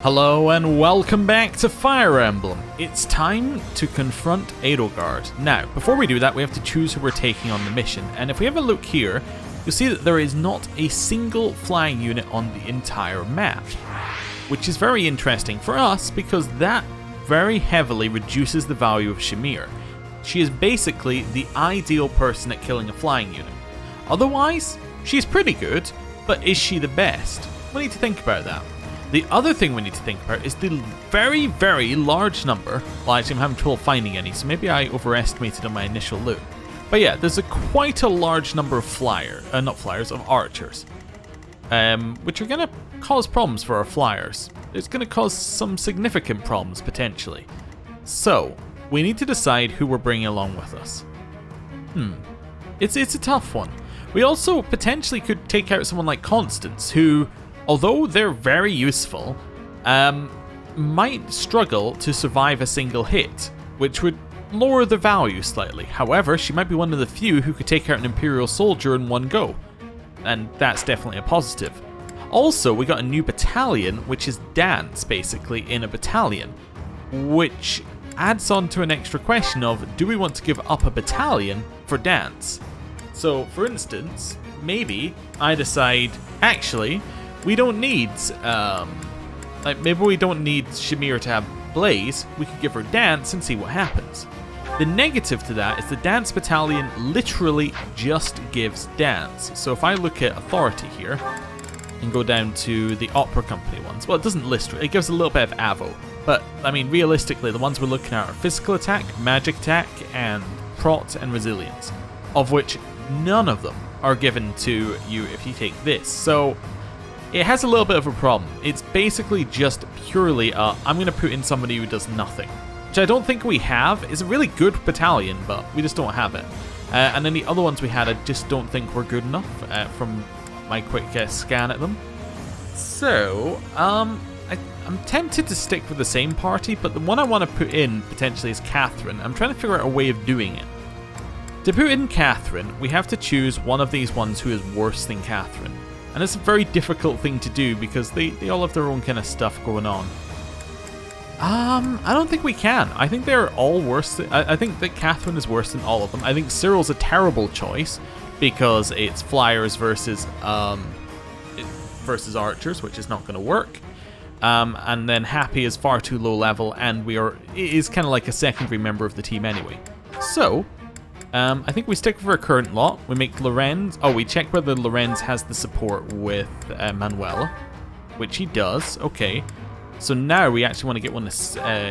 Hello and welcome back to Fire Emblem. It's time to confront Edelgard. Now, before we do that, we have to choose who we're taking on the mission, and if we have a look here, you'll see that there is not a single flying unit on the entire map, which is very interesting for us because that very heavily reduces the value of Shamir. She is basically the ideal person at killing a flying unit. Otherwise, she's pretty good, but is she the best? We need to think about that. The other thing we need to think about is the very, very large number. Well, actually, I'm having trouble finding any, so maybe I overestimated on my initial loot. But yeah, there's quite a large number of of archers, which are going to cause problems for our flyers. It's going to cause some significant problems, potentially. So, we need to decide who we're bringing along with us. It's a tough one. We also potentially could take out someone like Constance, who, although they're very useful, might struggle to survive a single hit, which would lower the value slightly. However, she might be one of the few who could take out an Imperial soldier in one go, and that's definitely a positive. Also, we got a new battalion, which is Dance, basically, in a battalion, which adds on to an extra question of, do we want to give up a battalion for Dance? So, for instance, maybe I decide, actually, we don't need, maybe we don't need Shamir to have Blaze. We could give her Dance and see what happens. The negative to that is the Dance Battalion literally just gives Dance. So if I look at Authority here and go down to the Opera Company ones, well, it doesn't list it. It gives a little bit of Avo. But, I mean, realistically, the ones we're looking at are Physical Attack, Magic Attack, and Prot and Resilience, of which none of them are given to you if you take this. So it has a little bit of a problem. It's basically just purely I'm going to put in somebody who does nothing, which I don't think we have. It's a really good battalion, but we just don't have it. And then the other ones we had, I just don't think were good enough from my quick scan at them. So, I'm tempted to stick with the same party, but the one I want to put in potentially is Catherine. I'm trying to figure out a way of doing it. To put in Catherine, we have to choose one of these ones who is worse than Catherine. And it's a very difficult thing to do because they all have their own kind of stuff going on. I don't think we can. I think they're all worse. I think that Catherine is worse than all of them. I think Cyril's a terrible choice because it's flyers versus archers, which is not going to work. And then Happy is far too low level, and is kind of like a secondary member of the team anyway. So I think we stick with our current lot. We make Lorenz. Oh, we check whether Lorenz has the support with Manuela, which he does. Okay. So now we actually want to get one of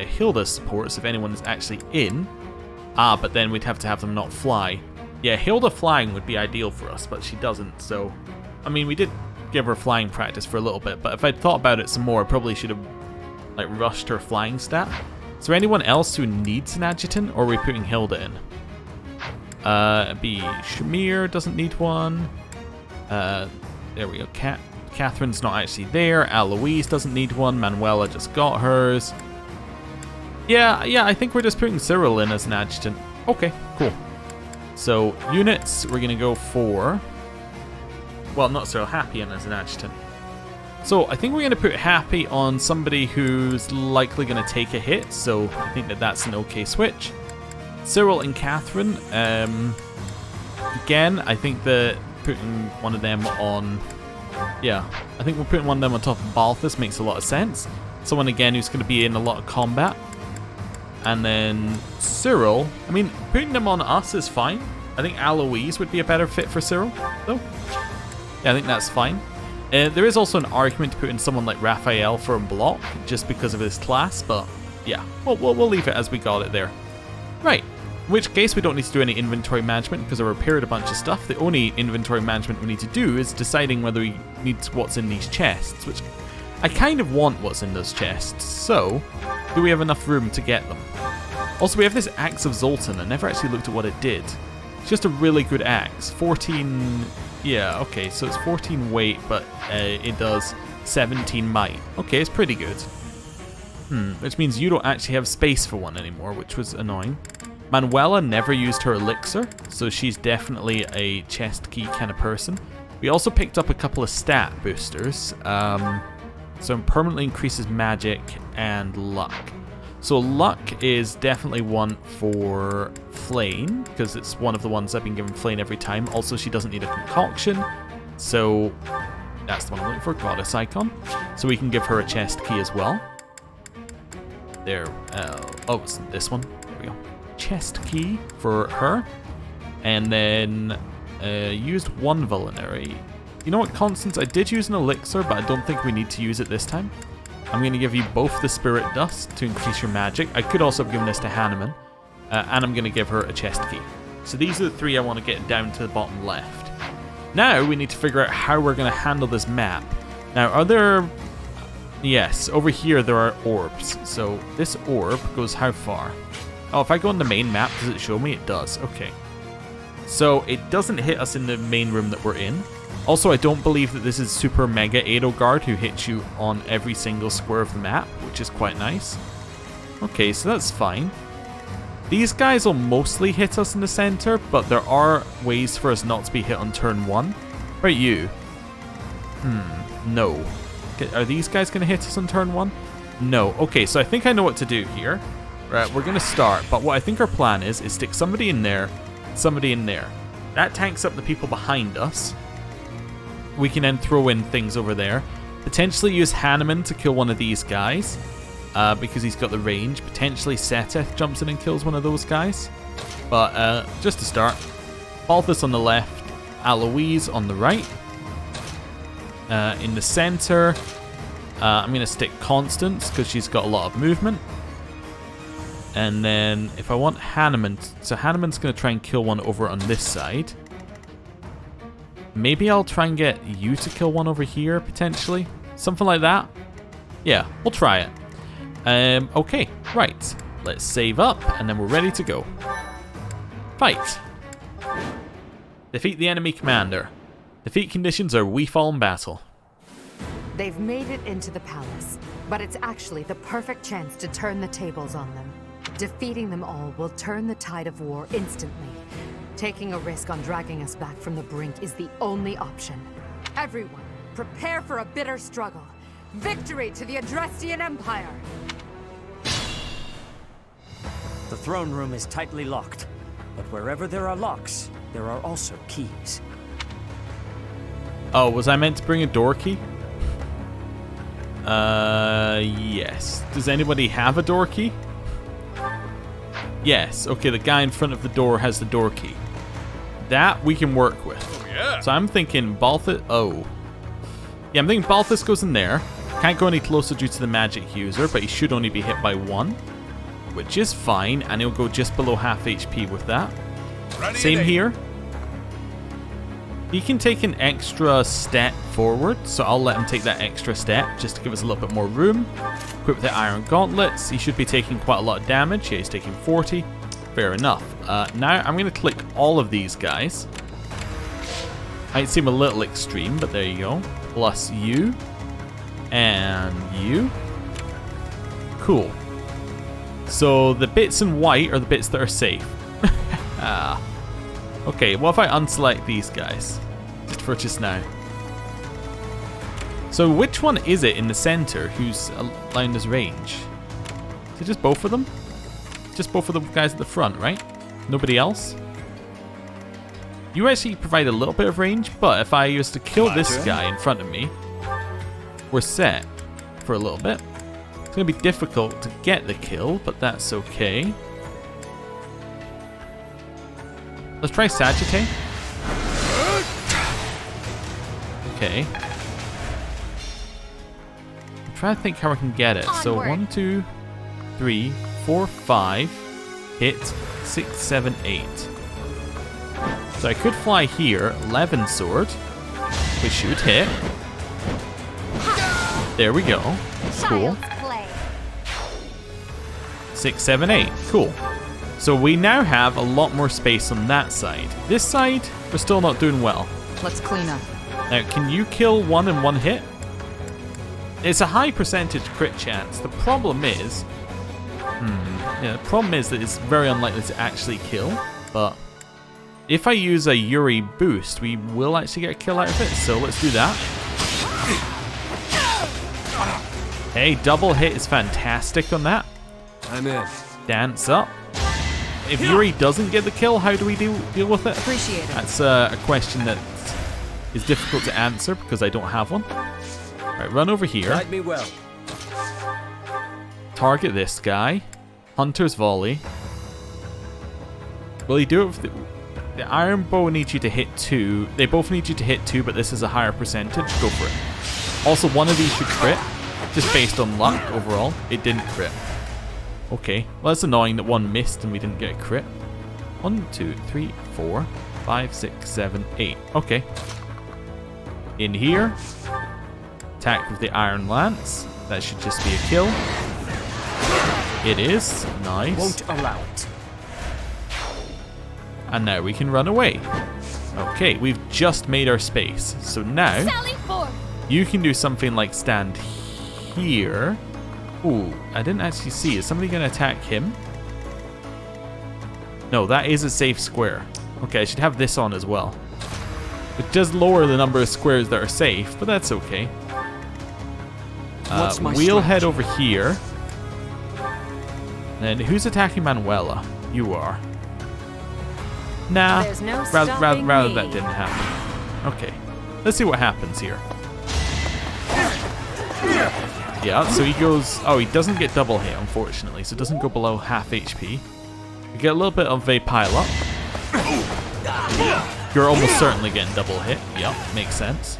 Hilda's supports if anyone is actually in. But then we'd have to have them not fly. Yeah, Hilda flying would be ideal for us, but she doesn't. So, I mean, we did give her flying practice for a little bit, but if I'd thought about it some more, I probably should have rushed her flying stat. Is there anyone else who needs an adjutant, or are we putting Hilda in? Shamir doesn't need one. There we go. Catherine's not actually there. Aloise doesn't need one. Manuela just got hers. Yeah, I think we're just putting Cyril in as an adjutant. Okay, cool. So, units, we're going to go for... Well, not Cyril, Happy in as an adjutant. So, I think we're going to put Happy on somebody who's likely going to take a hit. So, I think that's an okay switch. Cyril and Catherine, again, I think that putting one of them on... Yeah, I think we're putting one of them on top of Balthus makes a lot of sense. Someone, again, who's going to be in a lot of combat. And then Cyril, I mean, putting them on us is fine. I think Aloise would be a better fit for Cyril, though. Yeah, I think that's fine. There is also an argument to put in someone like Raphael for a block, just because of his class, but yeah, we'll leave it as we got it there. Right. In which case, we don't need to do any inventory management because I repaired a bunch of stuff. The only inventory management we need to do is deciding whether we need what's in these chests, which I kind of want what's in those chests. So, do we have enough room to get them? Also, we have this Axe of Zoltan. I never actually looked at what it did. It's just a really good axe. 14... Yeah, okay, so it's 14 weight, but it does 17 might. Okay, it's pretty good. Which means you don't actually have space for one anymore, which was annoying. Manuela never used her elixir, so she's definitely a chest key kind of person. We also picked up a couple of stat boosters. So it permanently increases magic and luck. So luck is definitely one for Flayn, because it's one of the ones I've been giving Flayn every time. Also, she doesn't need a concoction, so that's the one I'm looking for, goddess icon. So we can give her a chest key as well. There, oh, it's this one. There we go. Chest key for her. And then used one vulnerary. You know what, Constance? I did use an elixir, but I don't think we need to use it this time. I'm going to give you both the spirit dust to increase your magic. I could also have given this to Hanneman. And I'm going to give her a chest key. So these are the three I want to get down to the bottom left. Now we need to figure out how we're going to handle this map. Now, are there... Yes, over here there are orbs. So this orb goes how far? Oh, if I go on the main map, does it show me? It does. Okay. So it doesn't hit us in the main room that we're in. Also, I don't believe that this is Super Mega Edelgard who hits you on every single square of the map, which is quite nice. Okay, so that's fine. These guys will mostly hit us in the center, but there are ways for us not to be hit on turn 1. How about you? No. Are these guys going to hit us on turn 1? No. Okay, so I think I know what to do here. Right, we're going to start, but what I think our plan is stick somebody in there, somebody in there. That tanks up the people behind us. We can then throw in things over there. Potentially use Hanneman to kill one of these guys, because he's got the range. Potentially Seteth jumps in and kills one of those guys. But just to start, Balthus on the left, Aloise on the right. In the center, I'm going to stick Constance because she's got a lot of movement. And then if I want Hanneman, so Hanneman's going to try and kill one over on this side. Maybe I'll try and get you to kill one over here, potentially. Something like that. Yeah, we'll try it. Okay, right. Let's save up, and then we're ready to go. Fight. Defeat the enemy commander. Defeat conditions are we fall in battle. They've made it into the palace, but it's actually the perfect chance to turn the tables on them. Defeating them all will turn the tide of war instantly. Taking a risk on dragging us back from the brink is the only option. Everyone, prepare for a bitter struggle. Victory to the Adrestian Empire! The throne room is tightly locked, but wherever there are locks, there are also keys. Oh, was I meant to bring a door key? Yes. Does anybody have a door key? Yes. Okay, the guy in front of the door has the door key. That we can work with. Oh, yeah. So I'm thinking Balthus... Oh. Yeah, I'm thinking Balthus goes in there. Can't go any closer due to the magic user, but he should only be hit by 1. Which is fine, and he'll go just below half HP with that. Same here. He can take an extra step forward, so I'll let him take that extra step just to give us a little bit more room. Equip the Iron Gauntlets. He should be taking quite a lot of damage. Yeah, he's taking 40. Fair enough. Now I'm going to click all of these guys. Might seem a little extreme, but there you go. Plus you. And you. Cool. So the bits in white are the bits that are safe. Okay, what if I unselect these guys? Just for just now. So which one is it in the center who's allowing this range? Is it just both of them? Just both of the guys at the front, right? Nobody else? You actually provide a little bit of range, but if I was to kill this guy in front of me, we're set for a little bit. It's going to be difficult to get the kill, but that's okay. Let's try Sagittae. Okay. I'm trying to think how I can get it. So 1, 2, 3, 4, 5. Hit 6, 7, 8. So I could fly here. 11 sword. We should hit. There we go. Cool. 6, 7, 8. Cool. So we now have a lot more space on that side. This side, we're still not doing well. Let's clean up. Now, can you kill one in one hit? It's a high percentage crit chance. The problem is... yeah, the problem is that it's very unlikely to actually kill. But if I use a Yuri boost, we will actually get a kill out of it. So let's do that. Okay, double hit is fantastic on that. I'm in. Dance up. If Yuri doesn't get the kill, how do we deal with it? Appreciate it. That's a question that is difficult to answer because I don't have one. Right, run over here. Guide me well. Target this guy. Hunter's volley. Will he do it with the iron bow needs you to hit 2. They both need you to hit 2, but this is a higher percentage. Go for it. Also, one of these should crit. Just based on luck overall. It didn't crit. Okay. Well, that's annoying that one missed and we didn't get a crit. 1, 2, 3, 4, 5, 6, 7, 8. Okay. In here. Attack with the iron lance. That should just be a kill. It is. Nice. Won't allow it. And now we can run away. Okay, we've just made our space. So now, Sally forth. you can do something like stand here. Ooh, I didn't actually see. Is somebody going to attack him? No, that is a safe square. Okay, I should have this on as well. It does lower the number of squares that are safe, but that's okay. What's my we'll head strategy? over here. And who's attacking Manuela? You are. Nah, There's no rather stopping that me. didn't happen. Okay, let's see what happens here. Yeah, so he goes... Oh, he doesn't get double hit, unfortunately, so it doesn't go below half HP. We get a little bit of a pile-up. You're almost certainly getting double hit. Yep, makes sense.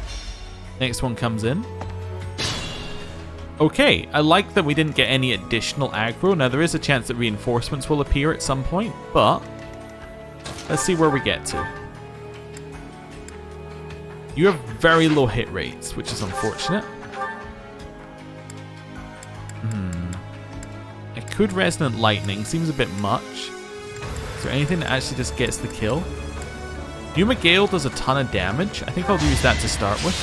Next one comes in. Okay, I like that we didn't get any additional aggro. Now, there is a chance that reinforcements will appear at some point, but... Let's see where we get to. You have very low hit rates, which is unfortunate. I could Resonant Lightning, seems a bit much. Is there anything that actually just gets the kill? Pneuma Gale does a ton of damage. I think I'll use that to start with.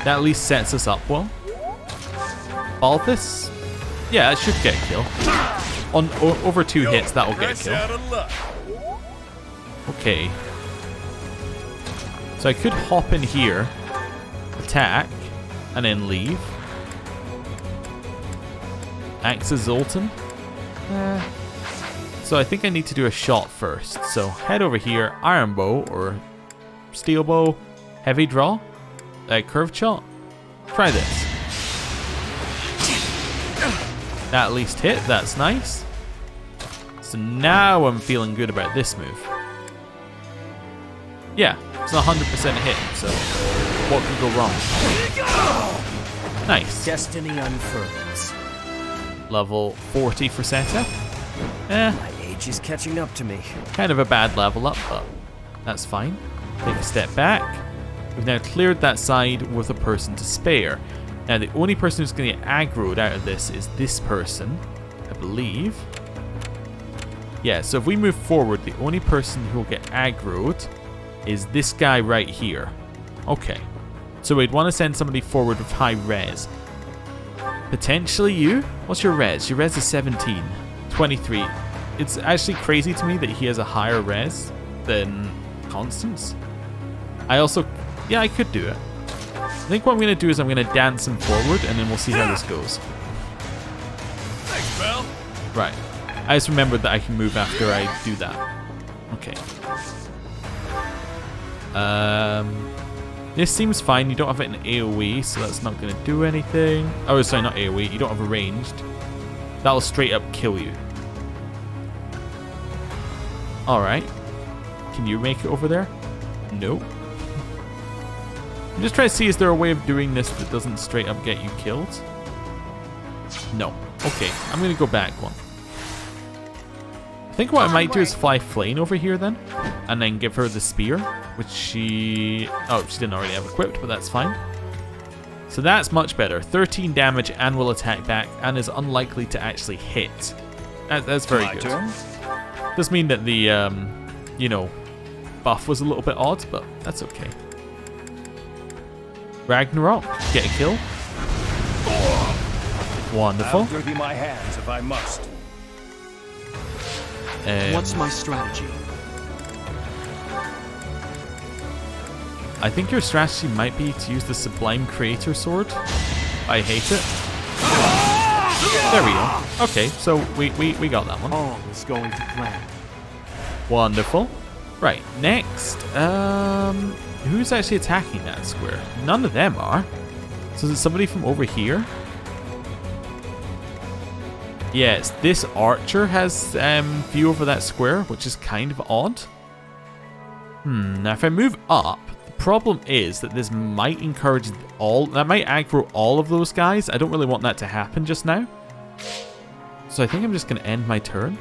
That at least sets us up well. Balthus? Yeah, it should get a kill. Over 2 hits, that will get a kill. Okay. So I could hop in here, attack, and then leave. Axe Zoltan. So I think I need to do a shot first. So head over here, iron bow or steel bow, heavy draw, curved shot. Try this. That at least hit, that's nice. So now I'm feeling good about this move. Yeah, it's a 100% hit, so what could go wrong? Nice. Destiny unfurls. Level 40 for setup. My age is catching up to me. Kind of a bad level up, but that's fine. Take a step back. We've now cleared that side with a person to spare. Now the only person who's going to get aggroed out of this is this person, I believe. Yeah, so if we move forward, the only person who will get aggroed is this guy right here. Okay. So we'd want to send somebody forward with high res. Potentially you? What's your res? Your res is 17. 23. It's actually crazy to me that he has a higher res than Constance. I also... Yeah, I could do it. I think what I'm going to do is I'm going to dance him forward and then we'll see how this goes. Thanks, pal. Right. I just remembered that I can move after I do that. Okay. This seems fine. You don't have it in AoE, so that's not going to do anything. Oh, sorry, not AoE. You don't have a ranged. That'll straight up kill you. Alright. Can you make it over there? Nope. I'm just trying to see, is there a way of doing this that doesn't straight up get you killed? No. Okay, I'm going to go back one. I think what I might do is fly Flame over here then, and then give her the spear, which she... Oh, she didn't already have equipped, but that's fine. So that's much better. 13 damage and will attack back, and is unlikely to actually hit. That's very good. Turn. Does mean that the, you know, buff was a little bit odd, but that's okay. Ragnarok, get a kill. Wonderful. I'll dirty my hands if I must. What's my strategy? I think your strategy might be to use the Sublime Creator Sword I hate it. There we go. Okay, so we got that one. All is going to plan. Wonderful. Right, next, who's actually attacking that square? None of them are. So is it somebody from over here? Yes, this archer has view over that square, which is kind of odd. Now if I move up, the problem is that this might encourage that might aggro all of those guys. I don't really want that to happen just now. So I think I'm just going to end my turn.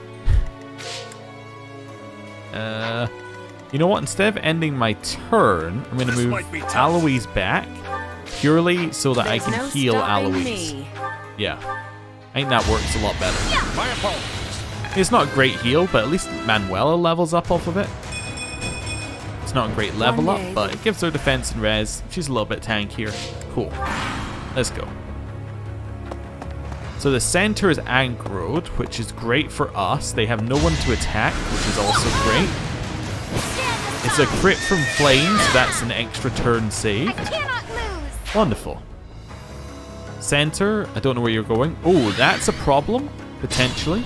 You know what? Instead of ending my turn, I'm going to move Alois back purely so that I can heal Alois. Yeah. I think that works a lot better. My apologies. It's not a great heal, but at least Manuela levels up off of it. It's not a great level up, but it gives her defense and res. She's a little bit tankier. Cool. Let's go. So the center is aggroed, which is great for us. They have no one to attack, which is also great. It's a crit from flames, so that's an extra turn save. Wonderful. Center, I don't know where you're going. Oh, that's a problem, potentially.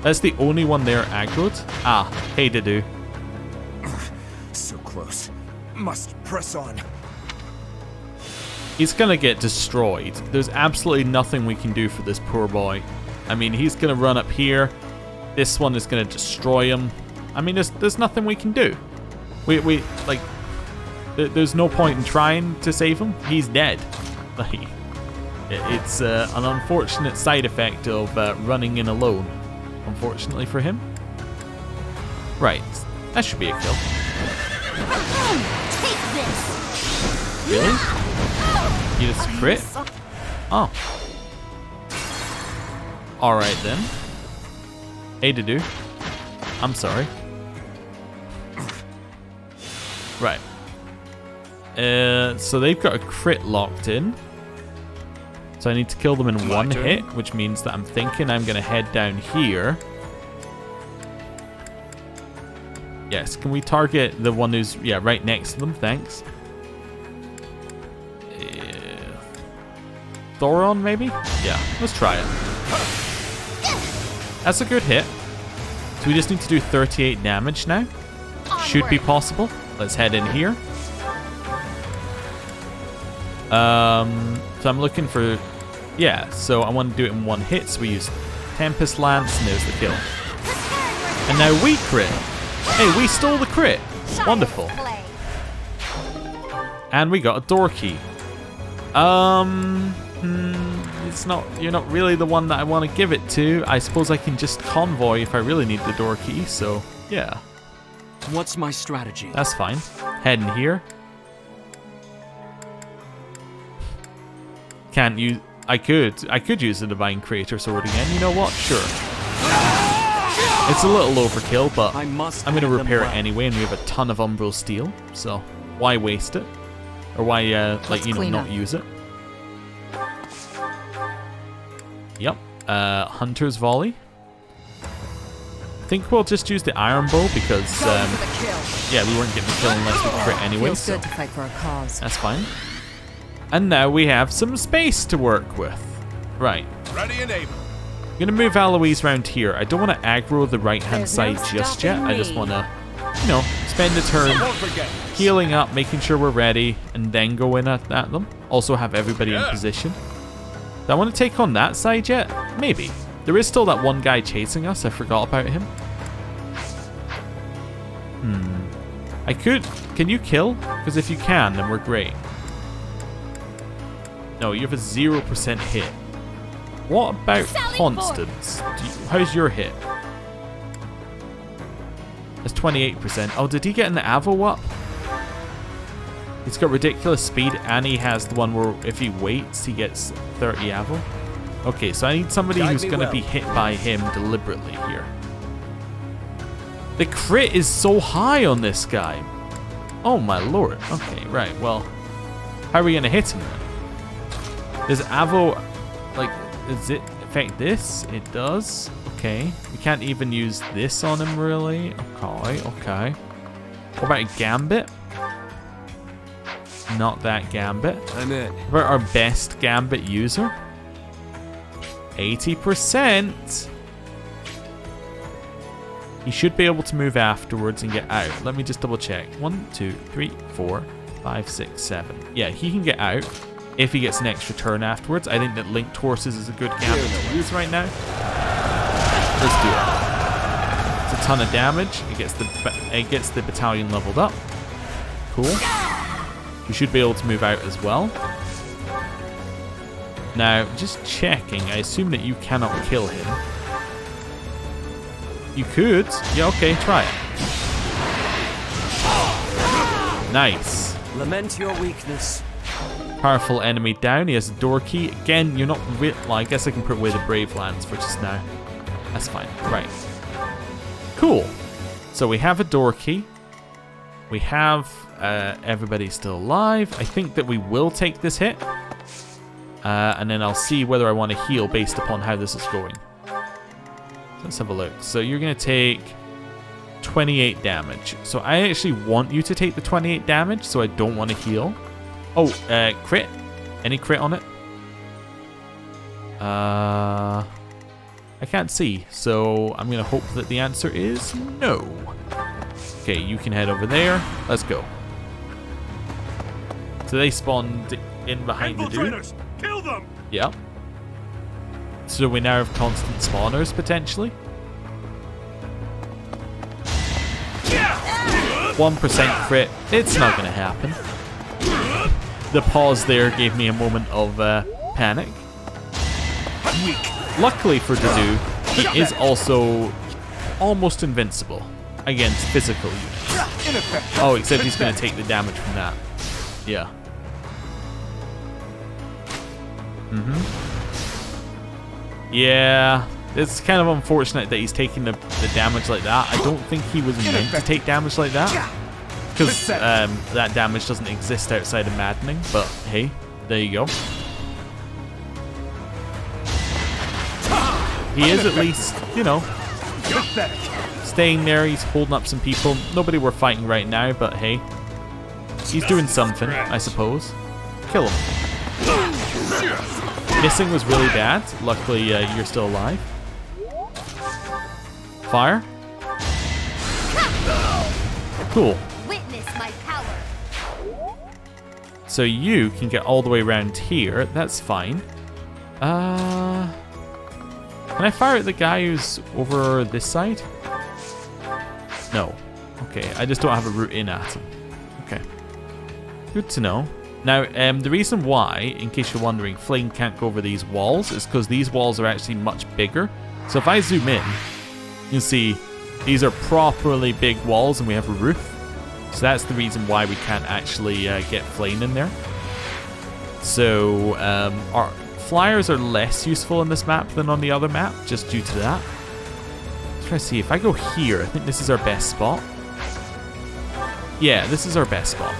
That's the only one there aggroed. Ah, hey to do. So close. Must press on. He's gonna get destroyed. There's absolutely nothing we can do for this poor boy. I mean, he's gonna run up here. This one is gonna destroy him. I mean, there's nothing we can do. We like, there's no point in trying to save him. He's dead. Like, it's an unfortunate side effect of running in alone. Unfortunately for him. Right, that should be a kill. Really? You just crit? Oh. Alright then. Hey to do. I'm sorry. Right. So they've got a crit locked in. So I need to kill them in one hit, which means that I'm thinking I'm going to head down here. Yes, can we target the one who's, yeah, right next to them? Thanks. Thoron, maybe? Yeah, let's try it. That's a good hit. So we just need to do 38 damage now. Should be possible. Let's head in here. So I'm looking for... Yeah, so I want to do it in one hit, so we use Tempest Lance, and there's the kill. And now we crit. Hey, we stole the crit. Wonderful. And we got a door key. It's not... You're not really the one that I want to give it to. I suppose I can just convoy if I really need the door key, so yeah. What's my strategy? That's fine. Head in here. Can't use... I could use the Divine Creator Sword again. You know what? Sure. It's a little overkill, but I'm going to repair it anyway, and we have a ton of Umbral Steel, so why waste it? Or why, not use it? Yep. Hunter's Volley. I think we'll just use the Iron Bow because, yeah, we weren't getting the kill unless we crit anyway, Feels so good to fight for a cause. that's fine. And now we have some space to work with. Right. Ready and able. I'm going to move Alois around here. I don't want to aggro the right-hand side just yet. I just want to, you know, spend a turn healing up, making sure we're ready, and then go in at them. Also have everybody in position. Do I want to take on that side yet? Maybe. There is still that one guy chasing us. I forgot about him. I could... Can you kill? Because if you can, then we're great. No, you have a 0% hit. What about Constance? How's your hit? That's 28%. Oh, did he get an Avo up? He's got ridiculous speed, and he has the one where if he waits, he gets 30 Avo. Okay, so I need somebody who's going to be hit by him deliberately here. The crit is so high on this guy. Oh my lord. Okay, right, well, how are we going to hit him then? Does Avo, like, does it affect this? It does. Okay. We can't even use this on him, really. Okay, okay. What about a Gambit? Not that Gambit. I'm in. What about our best Gambit user? 80%. He should be able to move afterwards and get out. Let me just double check. 1, 2, 3, 4, 5, 6, 7. Yeah, he can get out if he gets an extra turn afterwards. I think that linked horses is a good Gambit to use right now. Let's do it. It's a ton of damage. It gets the battalion leveled up. Cool. You should be able to move out as well. Now, just checking. I assume that you cannot kill him. You could. Yeah, okay, try it. Nice. Lament your weakness. Powerful enemy down. He has a door key. Again, you're not well, I guess I can put away the Brave Lands for just now. That's fine. Right. Cool. So we have a door key. We have everybody still alive. I think that we will take this hit. And then I'll see whether I want to heal based upon how this is going. Let's have a look. So you're going to take 28 damage. So I actually want you to take the 28 damage, so I don't want to heal. Oh, crit? Any crit on it? I can't see, so I'm going to hope that the answer is no. Okay, you can head over there. Let's go. So they spawned in behind the dude. Kill them! Yep. So we now have constant spawners, potentially. 1% crit. It's not going to happen. The pause there gave me a moment of panic. Luckily for Dudu, he is also almost invincible against physical units. Oh, except he's going to take the damage from that. Yeah. Yeah, it's kind of unfortunate that he's taking the damage like that. I don't think he was meant to take damage like that, because that damage doesn't exist outside of Maddening, but hey, there you go. He is at least, you know, staying there. He's holding up some people. Nobody we're fighting right now, but hey, he's doing something, I suppose. Kill him. Missing was really bad. Luckily, you're still alive. Fire. Cool. Witness my power. So you can get all the way around here. That's fine. Can I fire at the guy who's over this side? No. Okay, I just don't have a route in at him. Okay. Good to know. Now, the reason why, in case you're wondering, Flame can't go over these walls is because these walls are actually much bigger. So if I zoom in, you can see these are properly big walls and we have a roof. So that's the reason why we can't actually get Flame in there. So our flyers are less useful in this map than on the other map, just due to that. Let's try to see, if I go here, I think this is our best spot. Yeah, this is our best spot.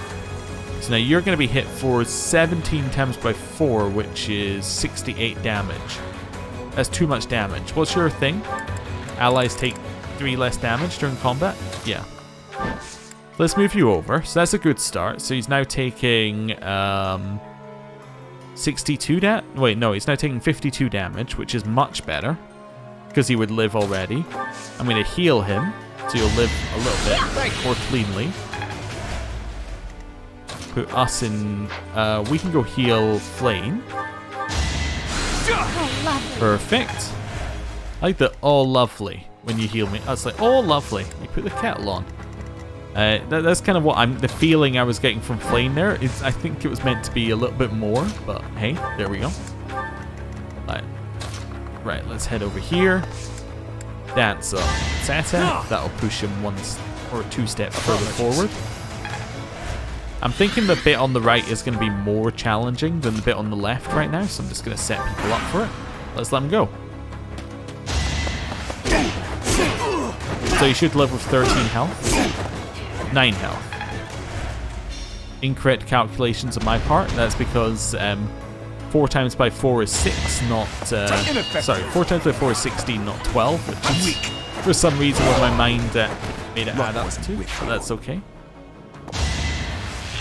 So now you're going to be hit for 17 times by 4, which is 68 damage. That's too much damage. What's your thing? Allies take 3 less damage during combat? Yeah. Let's move you over. So that's a good start. So he's now taking 62 damage. Wait, no, he's now taking 52 damage, which is much better because he would live already. I'm going to heal him so you'll live a little bit more cleanly. Put us in. We can go heal Flame. Perfect. I like the "oh lovely" when you heal me. That's like, "oh lovely." You put the kettle on. That's kind of what the feeling I was getting from Flame there. I think it was meant to be a little bit more, but hey, there we go. Right, let's head over here. That's Sata. That'll push him 1 or 2 steps further forward. I'm thinking the bit on the right is going to be more challenging than the bit on the left right now, so I'm just going to set people up for it. Let's let them go. So you should live with 13 health. 9 health. Incorrect calculations on my part. That's because 4 times by 4 is 6, not... sorry, 4 times by 4 is 16, not 12, which is, for some reason, what my mind made it add up to, but that's okay.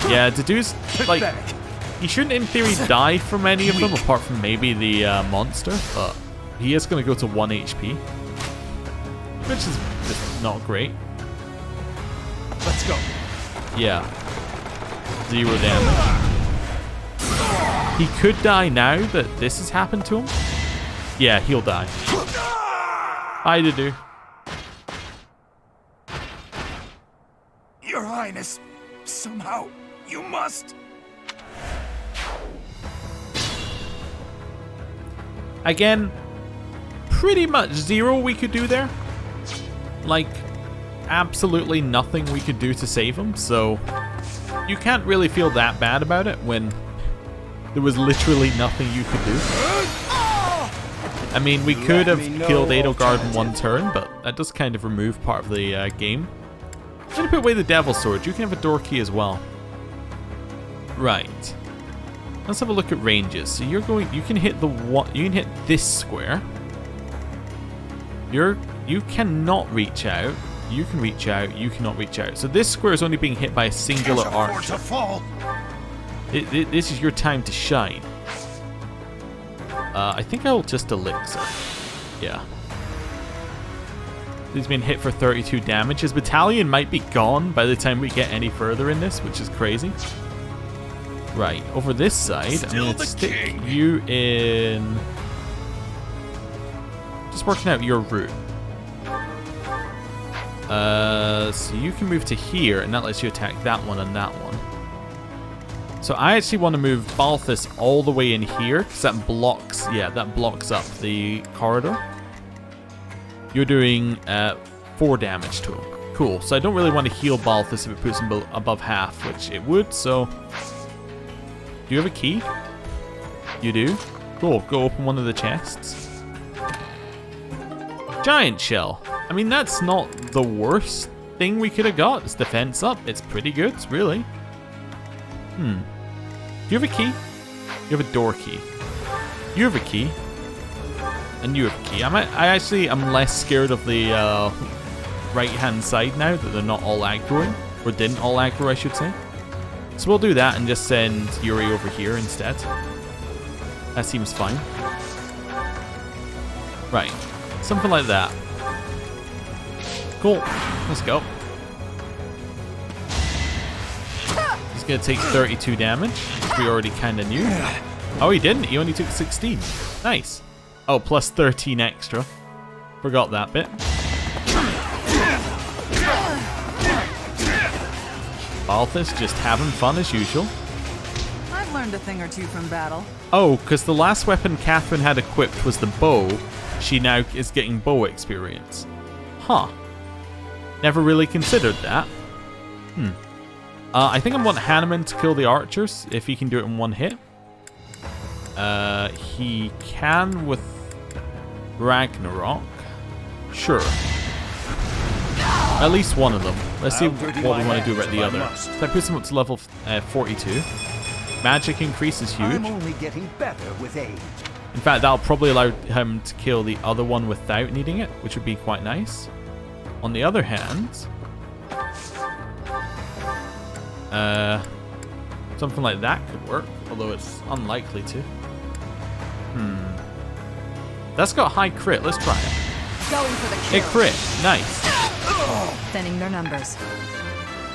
Yeah, the dude's, like, he shouldn't in theory die from any of them, apart from maybe the monster, but he is going to go to 1 HP, which is just not great. Let's go. Yeah. 0 damage. He could die now that this has happened to him. Yeah, he'll die. Hi, Dudu. Your Highness, somehow, you must. Again, pretty much 0 we could do there. Like, absolutely nothing we could do to save him, so you can't really feel that bad about it when there was literally nothing you could do. I mean, we could have killed Edelgard in 1 turn, but that does kind of remove part of the game. I'm gonna put away the Devil's Sword. You can have a door key as well. Right. Let's have a look at ranges. So you can hit the one. You can hit this square. You cannot reach out. You can reach out. You cannot reach out. So this square is only being hit by a singular archer. This is your time to shine. I think I'll just elixir. Yeah. He's been hit for 32 damage. His battalion might be gone by the time we get any further in this, which is crazy. Right, over this side, I'm going to stick you in... Just working out your route. So you can move to here, and that lets you attack that one and that one. So I actually want to move Balthus all the way in here, because that blocks, yeah, that blocks up the corridor. You're doing 4 damage to him. Cool, so I don't really want to heal Balthus if it puts him above half, which it would, so... Do you have a key? You do? Cool, go open one of the chests. Giant shell. I mean, that's not the worst thing we could have got. It's defense up. It's pretty good, really. Do you have a key? You have a door key. You have a key. And you have a key. I actually am less scared of the right-hand side now that they're not all aggroing. Or didn't all aggro, I should say. So we'll do that and just send Yuri over here instead. That seems fine. Right. Something like that. Cool. Let's go. He's going to take 32 damage, which we already kind of knew. Oh, he didn't. He only took 16. Nice. Oh, plus 13 extra. Forgot that bit. Balthus just having fun as usual. I've learned a thing or two from battle. Oh, because the last weapon Catherine had equipped was the bow. She now is getting bow experience. Huh. Never really considered that. I think I want Hanneman to kill the archers, if he can do it in 1 hit. He can with Ragnarok. Sure. At least one of them. Let's see what we want to do about the other. So that puts him up to level 42. Magic increase is huge. I'm only getting better with age. In fact, that'll probably allow him to kill the other one without needing it, which would be quite nice. On the other hand, something like that could work, although it's unlikely to. That's got high crit. Let's try it. Going for the kill. It crit. Nice. Thinning their numbers.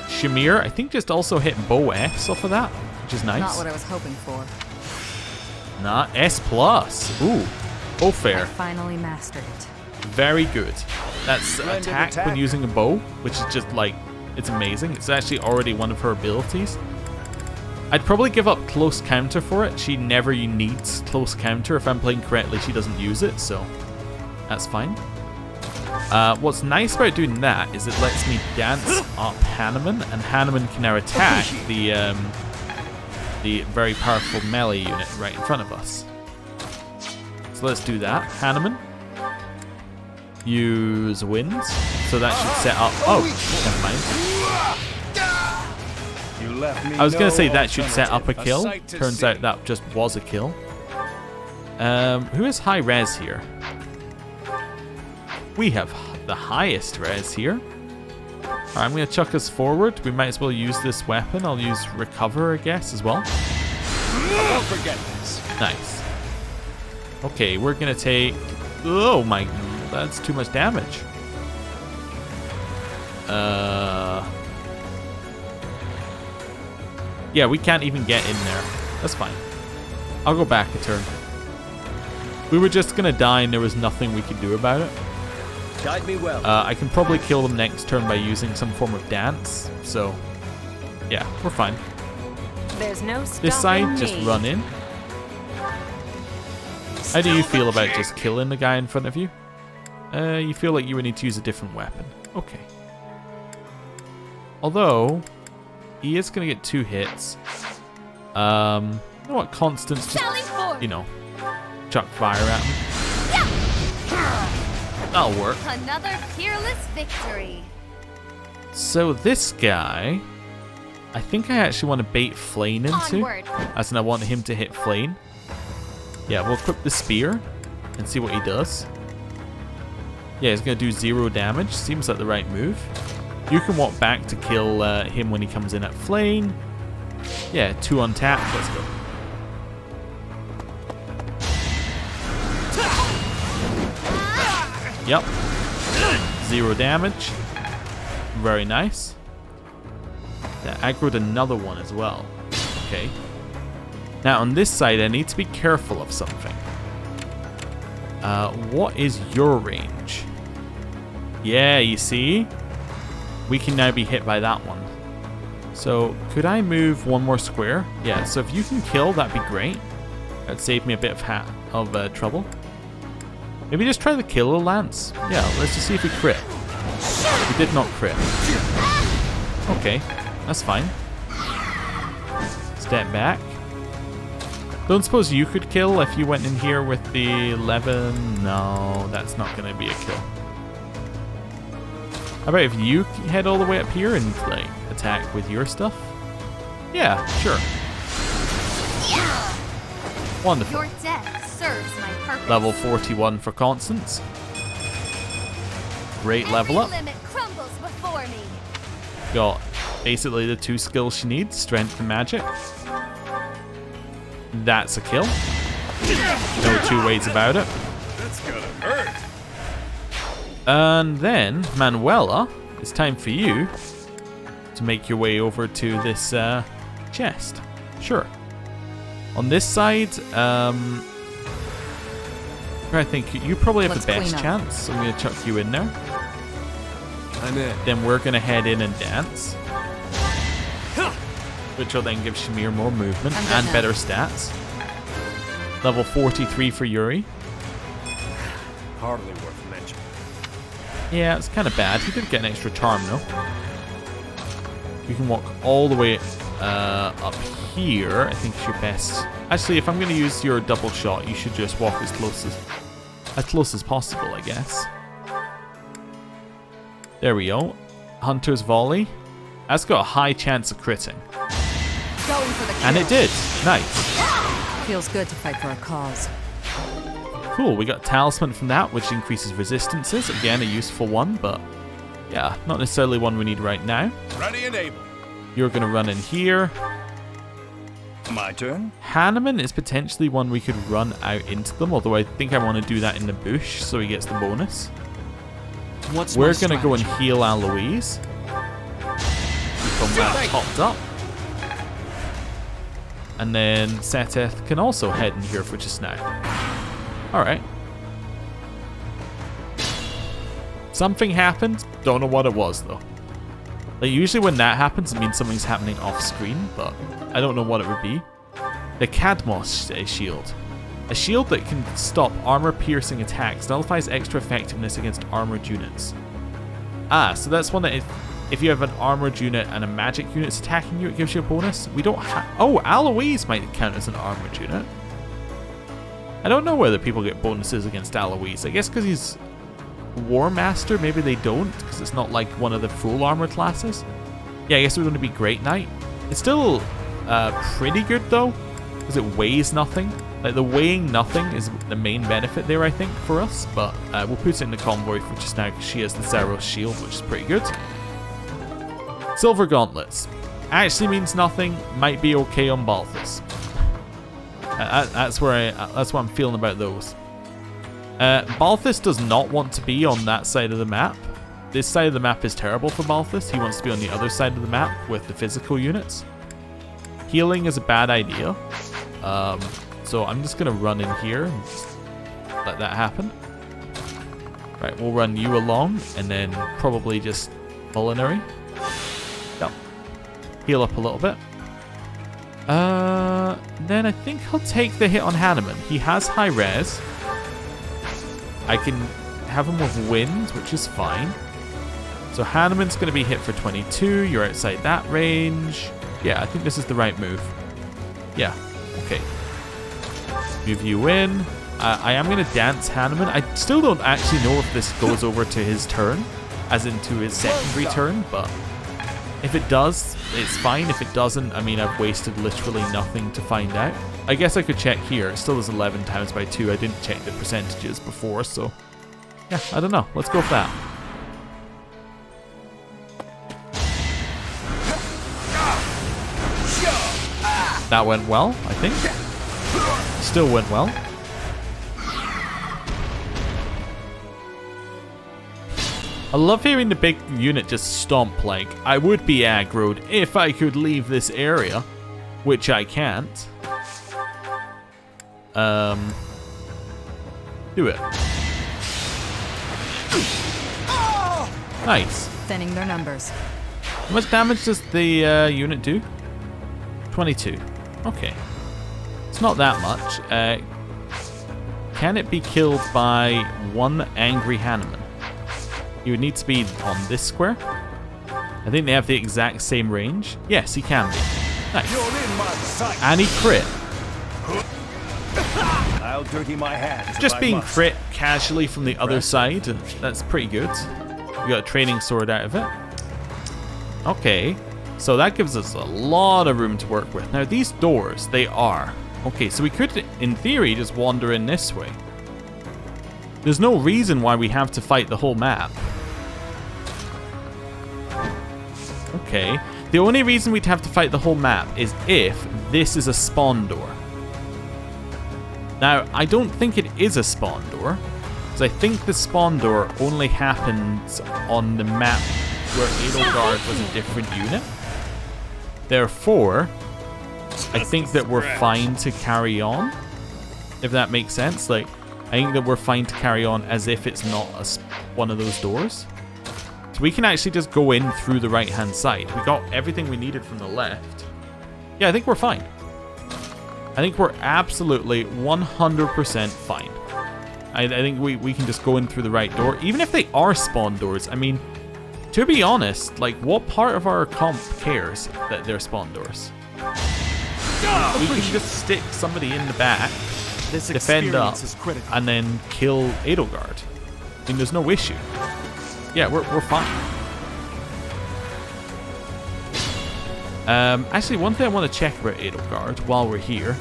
Shamir, I think, just also hit bow S off of that, which is nice. Not what I was hoping for. Nah, S+. Ooh. Bow fair. I finally mastered it. Very good. That's attack when using a bow, which is just like, it's amazing. It's actually already one of her abilities. I'd probably give up close counter for it. She never needs close counter. If I'm playing correctly, she doesn't use it, so that's fine. What's nice about doing that is it lets me dance up Hanneman, and Hanneman can now attack the very powerful melee unit right in front of us. So let's do that. Hanneman. Use winds. So that should set up... Oh, never mind. You left me I was going to say no that should set up a alternative. kill. sight to Turns see. out that just was a kill. Who has high res here? We have the highest res here. Alright, I'm going to chuck us forward. We might as well use this weapon. I'll use recover, I guess, as well. Don't forget this. Nice. Okay, we're going to take... Oh my... That's too much damage. Yeah, we can't even get in there. That's fine. I'll go back a turn. We were just going to die and there was nothing we could do about it. Guide me well. I can probably kill them next turn by using some form of dance. So, yeah, we're fine. There's no This side, just run in. How do you feel about just killing the guy in front of you? You feel like you would need to use a different weapon. Okay. Although, he is going to get 2 hits. You know what? Constance just, you know, chuck fire at him. That'll work. Another peerless victory. So this guy, I think I actually want to bait Flame into. Onward. As in I want him to hit Flame. Yeah, we'll equip the spear and see what he does. Yeah, he's going to do 0 damage. Seems like the right move. You can walk back to kill him when he comes in at Flame. Yeah, 2 untapped. Let's go. Yep. 0 damage. Very nice. That aggroed another one as well. Okay. Now on this side, I need to be careful of something. What is your range? Yeah, you see? We can now be hit by that one. So, could I move 1 more square? Yeah, so if you can kill, that'd be great. That'd save me a bit of trouble. Maybe just try the killer lance. Yeah, let's just see if we crit. We did not crit. Okay, that's fine. Step back. Don't suppose you could kill if you went in here with the 11? No, that's not going to be a kill. How about if you head all the way up here and like attack with your stuff? Yeah, sure. Wonderful. Your death serves my purpose. Level 41 for Constance. Great level up. Every limit crumbles before me. Got basically the 2 skills she needs, strength and magic. That's a kill. No 2 ways about it. That's gonna hurt. And then, Manuela, it's time for you to make your way over to this chest. Sure. On this side, I think you probably have the best chance. So I'm going to chuck you in there. I'm in. Then we're going to head in and dance. Which will then give Shamir more movement and better stats. Level 43 for Yuri. Hardly worth mentioning. Yeah, it's kind of bad. He did get an extra charm though. You can walk all the way up here. I think it's your best. Actually, if I'm going to use your double shot, you should just walk as close as possible, I guess. There we go. Hunter's volley. That's got a high chance of critting. Going for the kill. And it did. Nice. Feels good to fight for a cause. Cool, we got Talisman from that, which increases resistances. Again, a useful one, but yeah, not necessarily one we need right now. Ready and able. You're going to run in here. My turn. Hanneman is potentially one we could run out into them, although I think I want to do that in the bush so he gets the bonus. We're going to go and heal Aloise. Keep on that topped up. And then Seteth can also head in here for just now. Alright. Something happened. Don't know what it was though. Like usually when that happens it means something's happening off screen, but I don't know what it would be. The Cadmos shield. A shield that can stop armor-piercing attacks. Nullifies extra effectiveness against armored units. Ah, so that's one that if you have an armored unit and a magic unit's attacking you, it gives you a bonus. We don't have... Oh, Aloise might count as an armored unit. I don't know whether people get bonuses against Aloise. I guess because he's War Master, maybe they don't, because it's not like one of the full armor classes. Yeah, I guess it would only be Great Knight. It's still pretty good though, because it weighs nothing. Like the weighing nothing is the main benefit there, I think, for us. But we'll put it in the convoy for just now because she has the Zeros shield, which is pretty good. Silver gauntlets. Actually means nothing. Might be okay on Balthus. That's what I'm feeling about those. Balthus does not want to be on that side of the map. This side of the map is terrible for Balthus. He wants to be on the other side of the map with the physical units. Healing is a bad idea. So I'm just going to run in here and just let that happen. Right, we'll run you along and then probably just culinary. Yep. Heal up a little bit. Then I think I'll take the hit on Hanneman. He has high res. I can have him with wind, which is fine. So Hanneman's going to be hit for 22. You're outside that range. Yeah, I think this is the right move. Yeah, okay. Move you in. I am going to dance Hanneman. I still don't actually know if this goes over to his turn, as into his secondary turn, but if it does, it's fine. If it doesn't, I mean, I've wasted literally nothing to find out. I guess I could check here. It still is 11 times by 2. I didn't check the percentages before, so yeah, I don't know. Let's go for that. That went well, I think. Still went well. I love hearing the big unit just stomp. Like, I would be aggroed if I could leave this area, which I can't. Do it. Nice. Thinning their numbers. How much damage does the unit do? 22. Okay. It's not that much. Can it be killed by one angry Hanneman? You would need to be on this square. I think they have the exact same range. Yes, he can be. Nice. And he crit. I'll dirty my hands. Just being crit casually from the other side. That's pretty good. We got a training sword out of it. Okay. So that gives us a lot of room to work with. Now these doors, they are. Okay, so we could, in theory, just wander in this way. There's no reason why we have to fight the whole map. Okay. The only reason we'd have to fight the whole map is if this is a spawn door. Now, I don't think it is a spawn door, because I think the spawn door only happens on the map where Edelgard was a different unit. Therefore, I think that we're fine to carry on, if that makes sense. Like, I think that we're fine to carry on as if it's not one of those doors. So we can actually just go in through the right-hand side. We got everything we needed from the left. Yeah, I think we're fine. I think we're absolutely 100% fine. I think we can just go in through the right door. Even if they are spawn doors, I mean, to be honest, like, what part of our comp cares that they're spawn doors? We can just stick somebody in the back, defend up, and then kill Edelgard. I mean, there's no issue. Yeah, we're fine. Actually, one thing I want to check about Edelgard while we're here.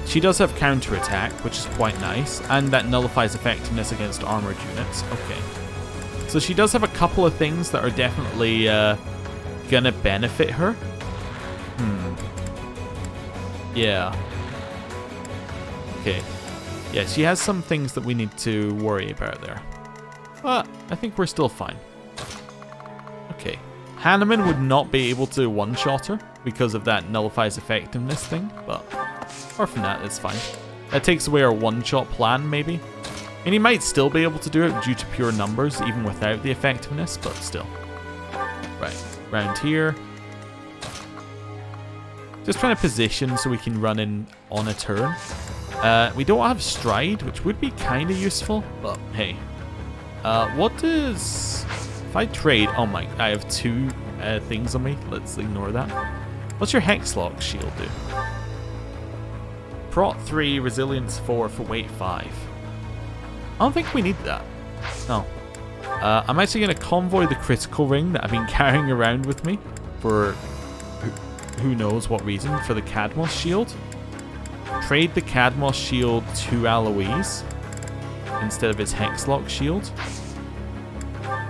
She does have counterattack, which is quite nice, and that nullifies effectiveness against armored units. Okay. So she does have a couple of things that are definitely gonna benefit her. Yeah. Okay. Yeah, she has some things that we need to worry about there. But I think we're still fine. Okay. Hanneman would not be able to one-shot her because of that nullifies effectiveness thing, but apart from that, it's fine. That takes away our one-shot plan, maybe. And he might still be able to do it due to pure numbers, even without the effectiveness, but still. Right, round here. Just trying to position so we can run in on a turn. We don't have stride, which would be kind of useful, but hey. What does... If I trade... Oh my... I have two things on me. Let's ignore that. What's your Hexlock shield do? Prot 3, Resilience 4 for weight 5. I don't think we need that. No. I'm actually going to convoy the critical ring that I've been carrying around with me for who knows what reason, for the Cadmos shield. Trade the Cadmos shield to Alois instead of his Hexlock shield.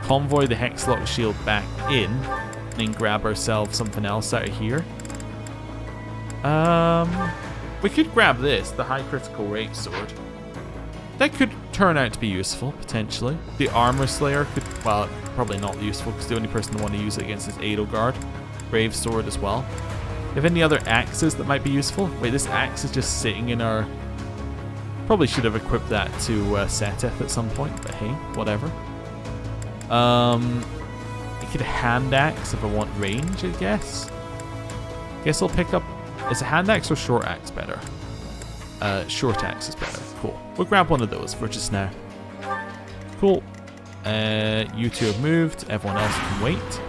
convoy the Hexlock shield back in and then grab ourselves something else out of here. We could grab this, the high critical rate sword. That could turn out to be useful, potentially. The Armor Slayer could, well, probably not useful because the only person to want to use it against is Edelgard. Brave Sword as well. Do you have any other axes that might be useful? Wait, this axe is just sitting in our... Probably should have equipped that to Seteth at some point, but hey, whatever. I could hand axe if I want range, I guess. Guess I'll pick up... Is a hand axe or short axe better? Short axe is better. Cool. We'll grab one of those for just now. Cool. You two have moved. Everyone else can wait.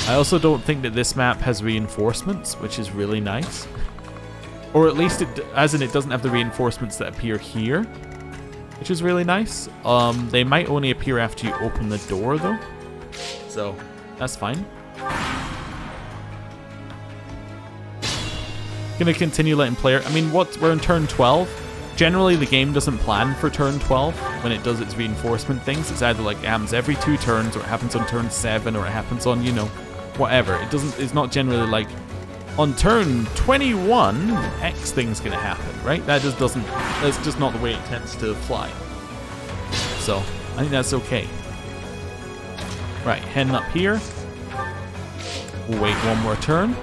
I also don't think that this map has reinforcements, which is really nice. Or at least, as in it doesn't have the reinforcements that appear here, which is really nice. They might only appear after you open the door, though. So, that's fine. Gonna continue letting player... I mean, we're in turn 12. Generally, the game doesn't plan for turn 12 when it does its reinforcement things. It's either like it happens every 2 turns, or it happens on turn 7, or it happens on, you know, whatever. It doesn't... It's not generally like, on turn 21, X thing's gonna happen, right? That just doesn't... That's just not the way it tends to fly. So, I think that's okay. Right, heading up here. We'll wait one more turn.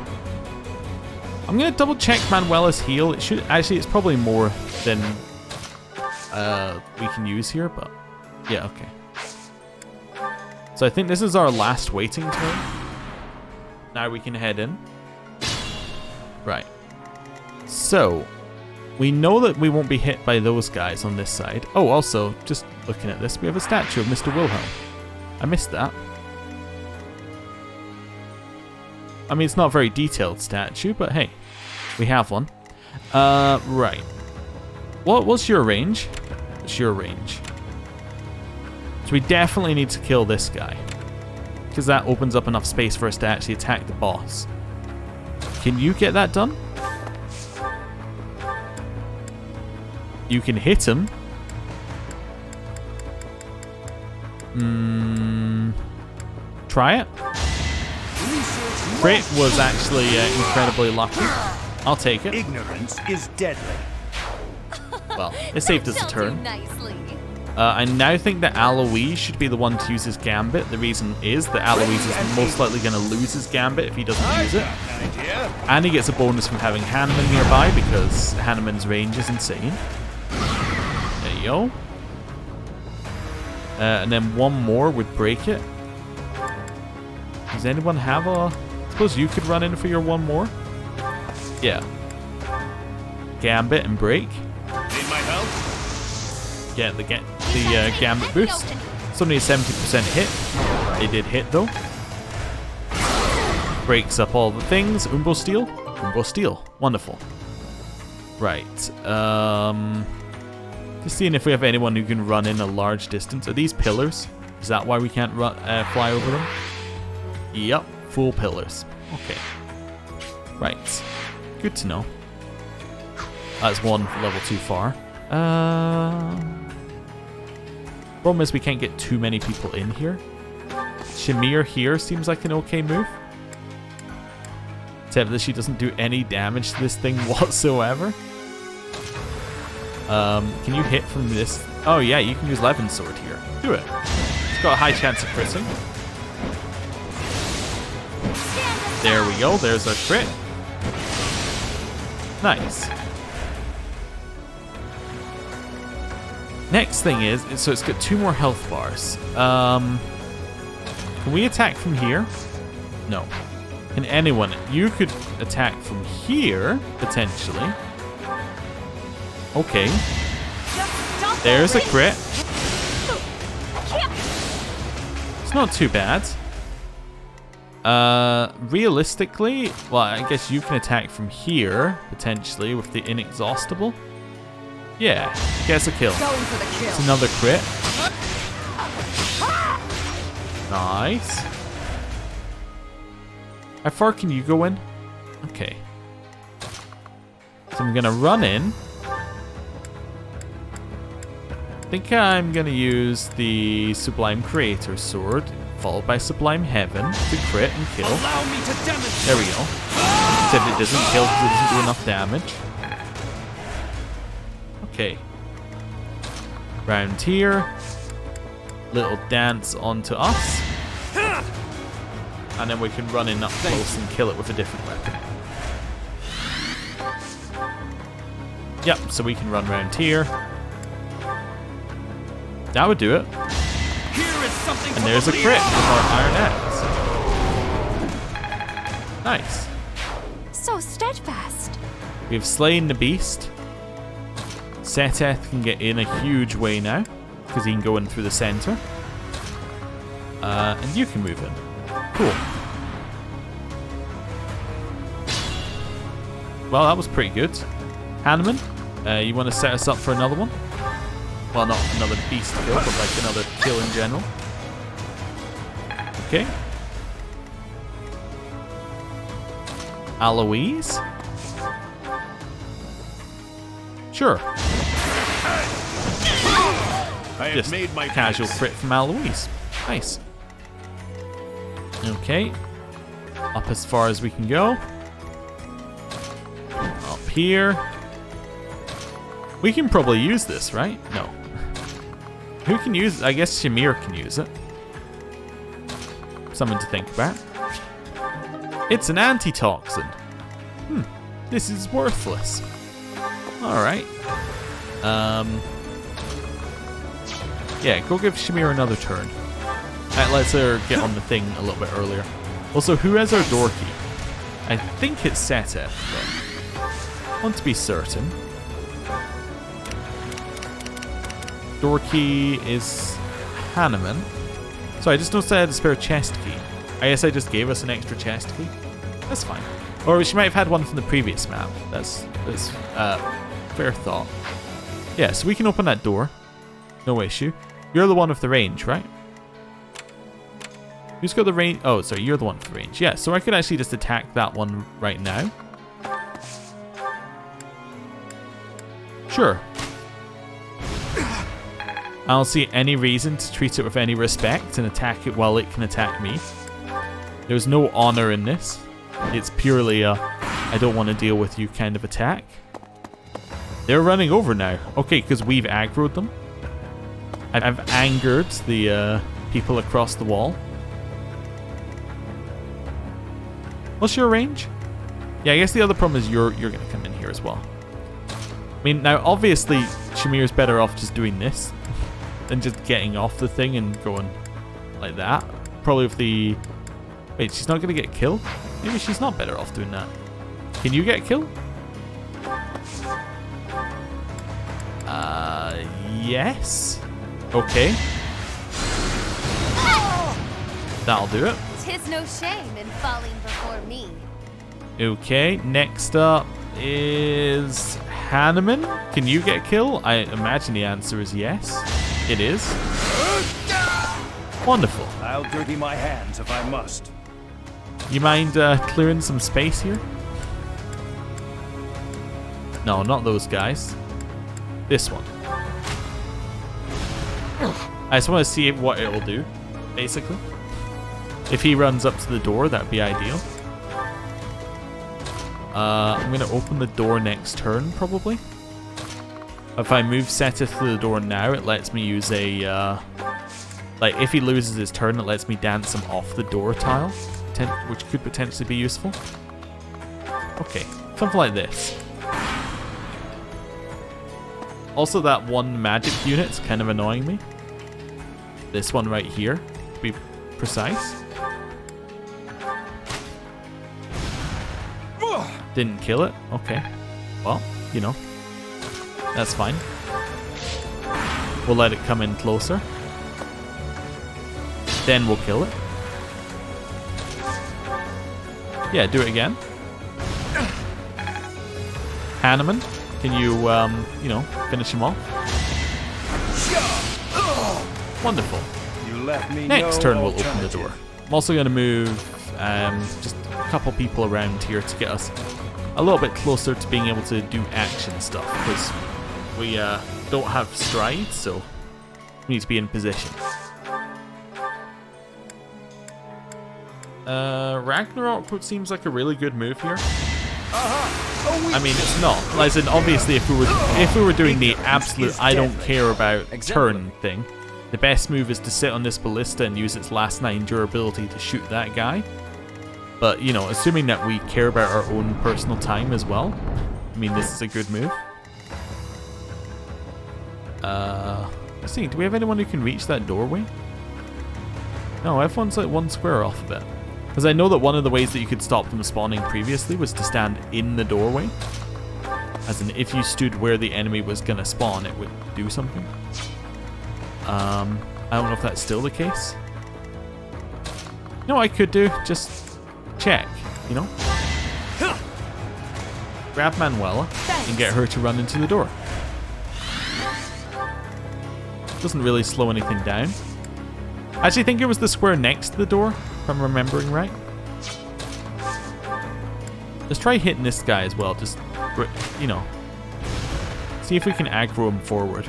I'm gonna double check Manuela's heal. It should actually, it's probably more than we can use here, but yeah, okay. So I think this is our last waiting turn. Now we can head in. Right. So we know that we won't be hit by those guys on this side. Oh, also, just looking at this, we have a statue of Mr. Wilhelm. I missed that. I mean, it's not a very detailed statue, but hey, we have one. Right. What's your range? What's your range? So we definitely need to kill this guy, because that opens up enough space for us to actually attack the boss. Can you get that done? You can hit him. Try it. Crit was actually incredibly lucky. I'll take it. Ignorance is deadly. Well, it saved us a turn. Nicely. I now think that Alois should be the one to use his Gambit. The reason is that Alois is most likely going to lose his Gambit if he doesn't use it. And he gets a bonus from having Hanneman nearby because Hanneman's range is insane. There you go. And then one more would break it. Does anyone have a... I suppose you could run in for your one more? Yeah. Gambit and break. Need my help? Get the Gambit boost. It's only a 70% hit. They did hit though. Breaks up all the things. Umbo Steel. Umbo Steel. Wonderful. Right. Just seeing if we have anyone who can run in a large distance. Are these pillars? Is that why we can't fly over them? Yep. Full pillars. Okay. Right. Good to know. That's one level too far. Problem is we can't get too many people in here. Shamir here seems like an okay move. Except that she doesn't do any damage to this thing whatsoever. Can you hit from this? Oh yeah, you can use Levin's sword here. Do it. It's got a high chance of critting. There we go. There's our crit. Nice. Next thing is, so it's got 2 more health bars. Can we attack from here? No. Can anyone? You could attack from here, potentially. Okay. There's a crit. It's not too bad. Realistically, well, I guess you can attack from here, potentially, with the Inexhaustible. Yeah, gets a kill. It's another crit. Nice. How far can you go in? Okay. So I'm gonna run in. think I'm going to use the Sublime Creator Sword, followed by Sublime Heaven to crit and kill. Allow me to demonstrate. There we go. Except it doesn't kill because it doesn't do enough damage. Okay. Round here. Little dance onto us. And then we can run in up close and kill it with a different weapon. Yep, so we can run around here. That would do it. Here is something. And there's a crit with our Iron Axe. Nice. So steadfast. We've slain the beast. Seteth can get in a huge way now, because he can go in through the center. And you can move in. Cool. Well, that was pretty good. Hanneman, you want to set us up for another one? Well, not another beast kill, but like another kill in general. Okay. Aloise? Sure. I have Just made my casual peace. crit from Aloise. Nice. Okay. Up as far as we can go. Up here. We can probably use this, right? No. Who can use it? I guess Shamir can use it. Something to think about. It's an antitoxin. This is worthless. Alright. Yeah, go give Shamir another turn. That lets her get on the thing a little bit earlier. Also, who has our door key? I think it's Seteth, but I want to be certain. Door key is Hanneman. So I just noticed I had a spare chest key. I guess I just gave us an extra chest key. That's fine. Or she might have had one from the previous map. That's fair thought. Yeah, so we can open that door. No issue. You're the one with the range, right? Who's got the range? Oh, sorry, you're the one with the range. Yeah, so I could actually just attack that one right now. Sure. I don't see any reason to treat it with any respect and attack it while it can attack me. There's no honor in this. It's purely a I don't want to deal with you kind of attack. They're running over now. Okay, because we've aggroed them. I've angered the people across the wall. What's your range? Yeah, I guess the other problem is you're going to come in here as well. I mean, now obviously Shamir's better off just doing this than just getting off the thing and going like that. Probably with the... Wait, she's not going to get killed? Maybe she's not better off doing that. Can you get killed? Yes. Okay. That'll do it. 'Tis no shame in falling before me. Okay, next up is Hanneman. Can you get killed? I imagine the answer is yes. It is. Wonderful. I'll dirty my hands if I must. You mind clearing some space here? No, not those guys. This one. I just want to see what it will do, basically. If he runs up to the door, that would be ideal. I'm going to open the door next turn, probably. If I move Seteth to the door now, it lets me use a... like, if he loses his turn, it lets me dance him off the door tile, which could potentially be useful. Okay, something like this. Also, that one magic unit's kind of annoying me. This one right here, to be precise. Didn't kill it? Okay. Well, you know. That's fine. We'll let it come in closer. Then we'll kill it. Yeah, do it again. Hanneman, can you, you know, finish him off? Wonderful. You left me Next no turn we'll open the alternative. door. I'm also going to move just a couple people around here to get us a little bit closer to being able to do action stuff, because we don't have stride, so We need to be in position. Ragnarok seems like a really good move here. I mean, it's not. As in, obviously, if we were doing the absolute I don't care about turn thing, the best move is to sit on this ballista and use its last 9 durability to shoot that guy. But, you know, assuming that we care about our own personal time as well, I mean, this is a good move. Let's see, do we have anyone who can reach that doorway? No, everyone's like 1 square off of it. Because I know that one of the ways that you could stop them spawning previously was to stand in the doorway. As in, if you stood where the enemy was going to spawn, it would do something. I don't know if that's still the case. No, I could do, just check, you know? Grab Manuela and get her to run into the door. Doesn't really slow anything down. I actually think it was the square next to the door, if I'm remembering right. Let's try hitting this guy as well, just, you know, see if we can aggro him forward.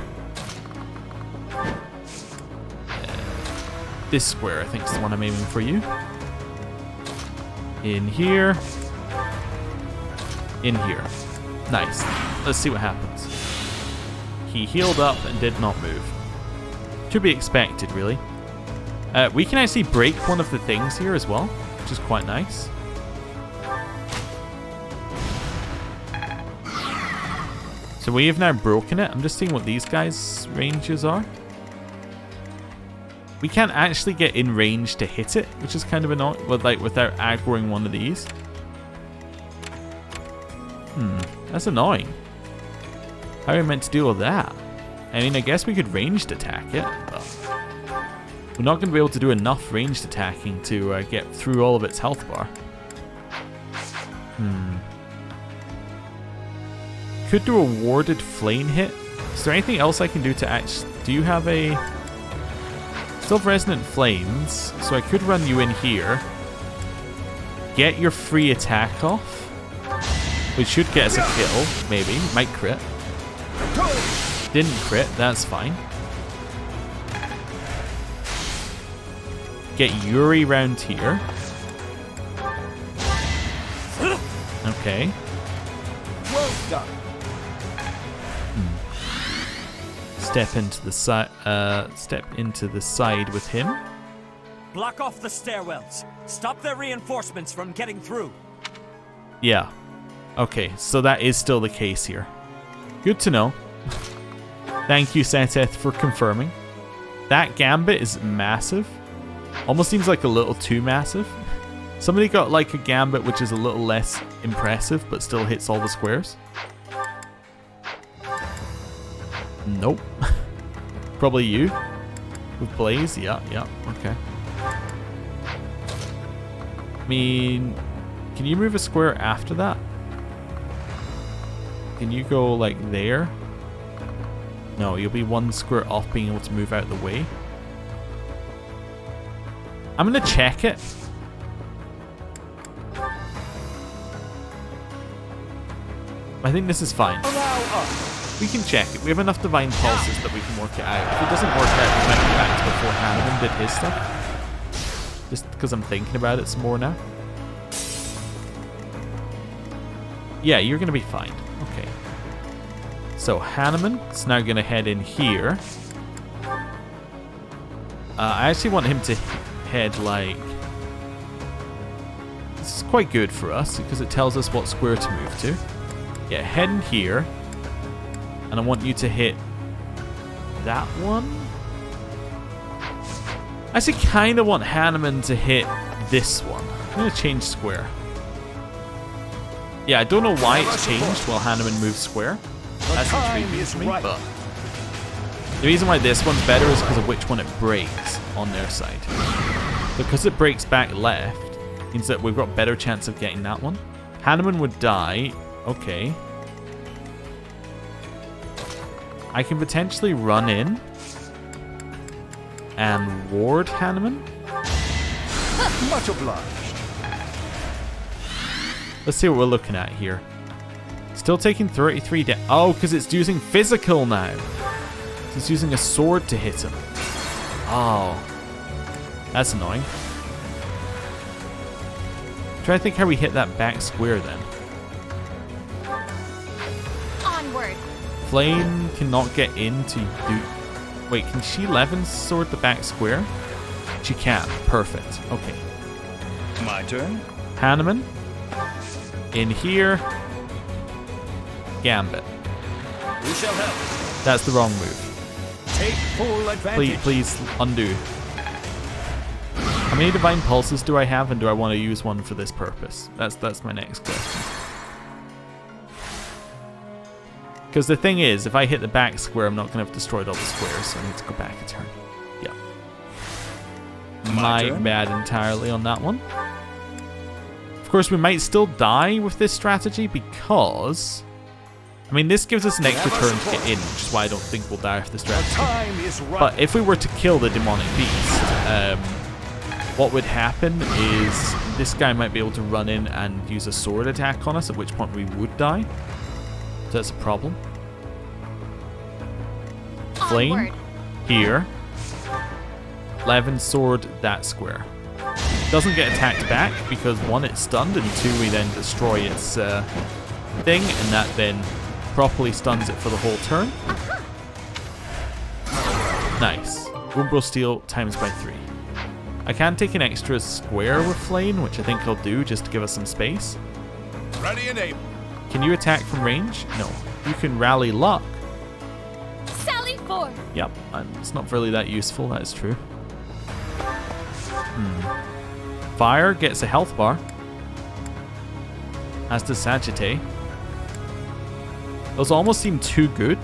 This square, I think, is the one I'm aiming for you. In here. In here. Nice. Let's see what happens. He healed up and did not move. To be expected, really. We can actually break one of the things here as well, which is quite nice. So we have now broken it. I'm just seeing what these guys' ranges are. We can't actually get in range to hit it, which is kind of annoying, like without aggroing one of these. That's annoying. How are we meant to deal with that? I mean, I guess we could ranged attack it, but we're not going to be able to do enough ranged attacking to get through all of its health bar. Could do a warded flame hit. Is there anything else I can do to actually... Do you have a... Still have resonant flames, so I could run you in here. Get your free attack off, which should get us a kill, maybe. Might crit. Didn't crit, that's fine. Get Yuri round here. Okay. Well done. Step into the side. Step into the side with him. Block off the stairwells. Stop their reinforcements from getting through. Yeah. Okay, so that is still the case here. Good to know. Thank you, Seteth, for confirming. That gambit is massive. Almost seems like a little too massive. Somebody got like a gambit which is a little less impressive, but still hits all the squares. Nope. Probably you. With Blaze? Yeah, okay. I mean, can you move a square after that? Can you go like there? No, you'll be 1 square off being able to move out of the way. I'm gonna check it. I think this is fine. We can check it. We have enough divine pulses that we can work it out. If it doesn't work out, we might go back to before Hanneman did his stuff. Just because I'm thinking about it some more now. Yeah, you're gonna be fine. Okay. So Hanneman is now gonna head in here. I actually want him to head like... This is quite good for us because it tells us what square to move to. Yeah, head in here. And I want you to hit that one. I actually kind of want Hanneman to hit this one. I'm going to change square. Yeah, I don't know why it's changed while Hanneman moves square. That's intriguing to me, but... The reason why this one's better is because of which one it breaks on their side. Because it breaks back left, means that we've got better chance of getting that one. Hanneman would die. Okay. I can potentially run in and ward Hanneman. Much obliged. Let's see what we're looking at here. Still taking 33 damage. Oh, because it's using physical now. He's using a sword to hit him. Oh. That's annoying. Try to think how we hit that back square then. Onward. Flame cannot get in to do... Wait, can she Levin sword the back square? She can. Perfect. Okay. My turn. Hanneman. In here. Gambit. We shall help. That's the wrong move. Take full advantage. Please undo. How many Divine Pulses do I have, and do I want to use one for this purpose? That's my next question. Because the thing is, if I hit the back square, I'm not going to have destroyed all the squares, so I need to go back a turn. Yeah. My bad entirely on that one. Of course, we might still die with this strategy because... I mean, this gives us an extra turn to get in, which is why I don't think we'll die with the strategy. Time is right. But if we were to kill the demonic beast, what would happen is this guy might be able to run in and use a sword attack on us, at which point we would die. So that's a problem. Flame Onward. here. Levin sword that square. Doesn't get attacked back because 1, it's stunned, and 2, we then destroy its thing, and that then properly stuns it for the whole turn. Nice. Umbral Steel times by 3. I can take an extra square with Flame, which I think I'll do just to give us some space. Ready and able. Can you attack from range? No. You can rally luck. Sally forth. Yep, it's not really that useful, that is true. Fire gets a health bar. As does Sagittae. Those almost seem too good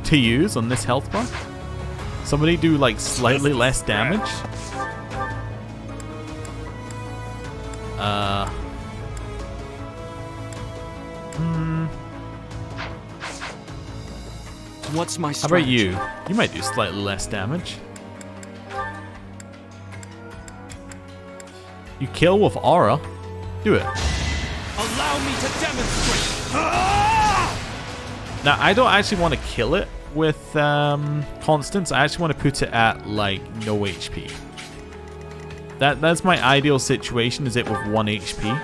to use on this health bar. Somebody do like slightly less damage. What's my How strategy? about you? You might do slightly less damage. You kill with aura. Do it. Allow me to demonstrate. Now, I don't actually want to kill it with Constance. I actually want to put it at, like, no HP. That's my ideal situation, is it with 1 HP.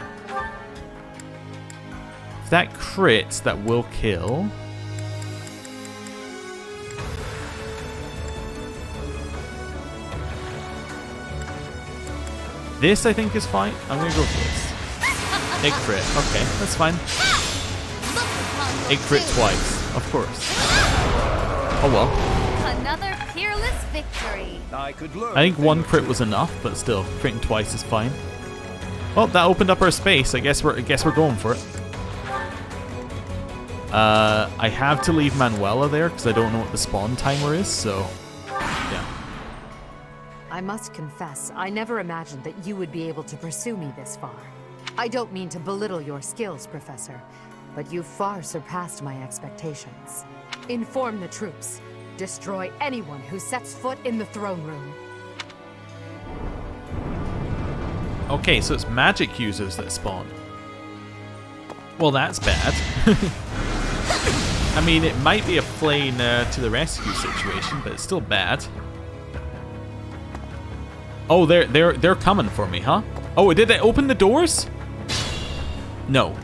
If that crits, that will kill. This, I think, is fine. I'm going to go for this. It crit. Okay, that's fine. It crit twice, of course. Oh well. Another peerless victory. I could learn. I think 1 crit was enough, but still, critting twice is fine. Well, that opened up our space. I guess we're going for it. I have to leave Manuela there because I don't know what the spawn timer is, so yeah. I must confess, I never imagined that you would be able to pursue me this far. I don't mean to belittle your skills, Professor, but you've far surpassed my expectations. Inform the troops. Destroy anyone who sets foot in the throne room. Okay, so it's magic users that spawn. Well, that's bad. I mean, it might be a plane to the rescue situation, but it's still bad. Oh, they're coming for me, huh? Oh, did they open the doors? No.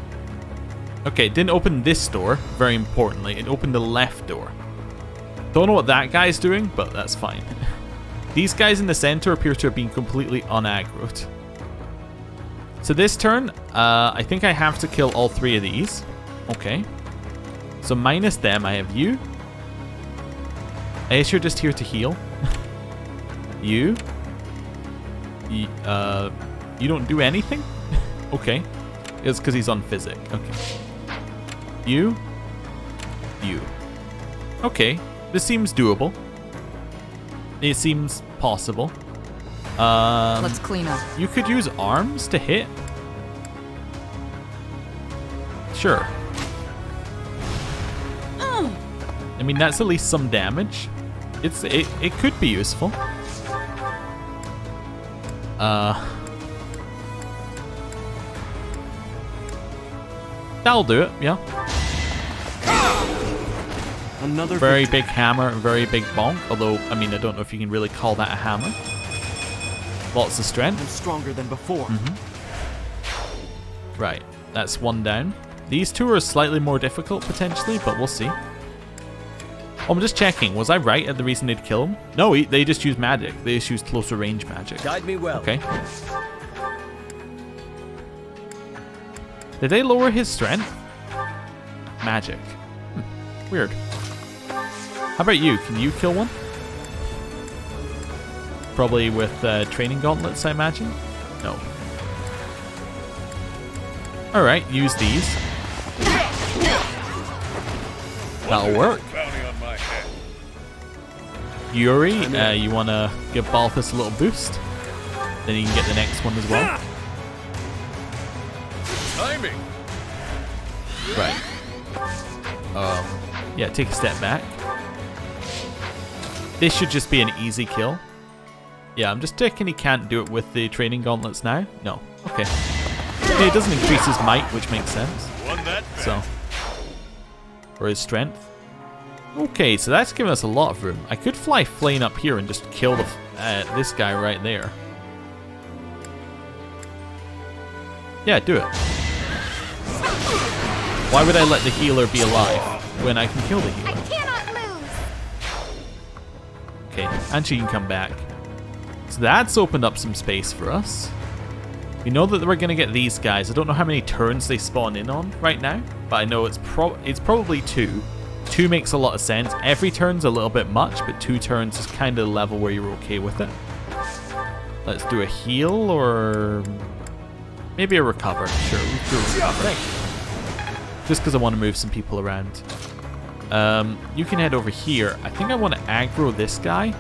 Okay, it didn't open this door, very importantly. It opened the left door. Don't know what that guy's doing, but that's fine. These guys in the center appear to have been completely unaggroed. So this turn, I think I have to kill all 3 of these. Okay. So minus them, I have you. I guess you're just here to heal. You. You don't do anything? Okay. It's because he's on physic. Okay. You. Okay. This seems doable. It seems possible. Let's clean up. You could use arms to hit. Sure. I mean, that's at least some damage. It could be useful. That'll do it, yeah. Another Very big hammer, very big bonk. Although, I mean, I don't know if you can really call that a hammer. Lots of strength. I'm stronger than before. Right, that's one down. These two are slightly more difficult potentially, but we'll see. Oh, I'm just checking. Was I right at the reason they'd kill him? No, they just use magic. They just use closer range magic. Guide me well. Okay. Did they lower his strength? Magic. Weird. How about you? Can you kill one? Probably with training gauntlets, I imagine? No. Alright, use these. That'll work. Bounty on my head. Yuri, you want to give Balthus a little boost? Then you can get the next one as well. Timing. Right. Yeah, take a step back. This should just be an easy kill. Yeah, I'm just checking he can't do it with the training gauntlets now. No. Okay. Yeah, it doesn't increase his might, which makes sense. Won that. So, or his strength. Okay, so that's given us a lot of room. I could fly Flame up here and just kill the this guy right there. Yeah, do it. Why would I let the healer be alive when I can kill the I healer? cannot lose. Okay, and she can come back. So that's opened up some space for us. We know that we're going to get these guys. I don't know how many turns they spawn in on right now, but I know it's probably 2. 2 makes a lot of sense. Every turn's a little bit much, but 2 turns is kind of the level where you're okay with it. Let's do a heal or maybe a recover. Sure, we'll do a recover. Just because I want to move some people around. You can head over here. I think I want to aggro this guy.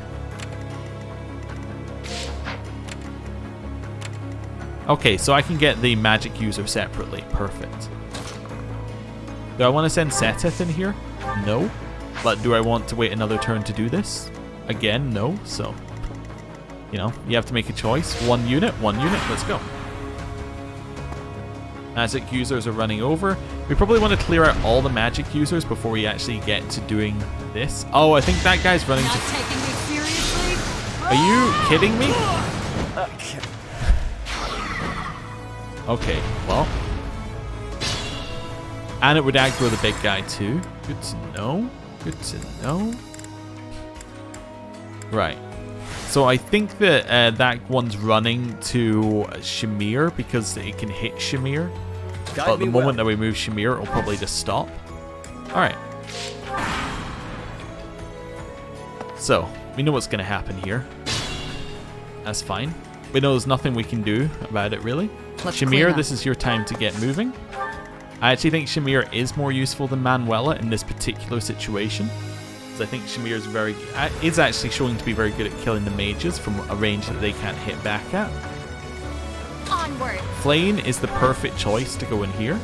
Okay, so I can get the magic user separately. Perfect. Do I want to send Seteth in here? No. But do I want to wait another turn to do this? Again, no. So, you know, you have to make a choice. One unit. Let's go. Magic users are running over. We probably want to clear out all the magic users before we actually get to doing this. Oh, I think that guy's running to... Not taking me seriously? Are you kidding me? Okay, well. And it would aggro the big guy too. Good to know. Good to know. Right. So I think that that one's running to Shamir because it can hit Shamir. But at the moment that we move Shamir, it'll probably just stop. Alright. So, we know what's going to happen here. That's fine. We know there's nothing we can do about it, really. Shamir, this is your time to get moving. I actually think Shamir is more useful than Manuela in this particular situation. Because I think Shamir is actually showing to be very good at killing the mages from a range that they can't hit back at. Onward. Flane is the perfect choice to go in here.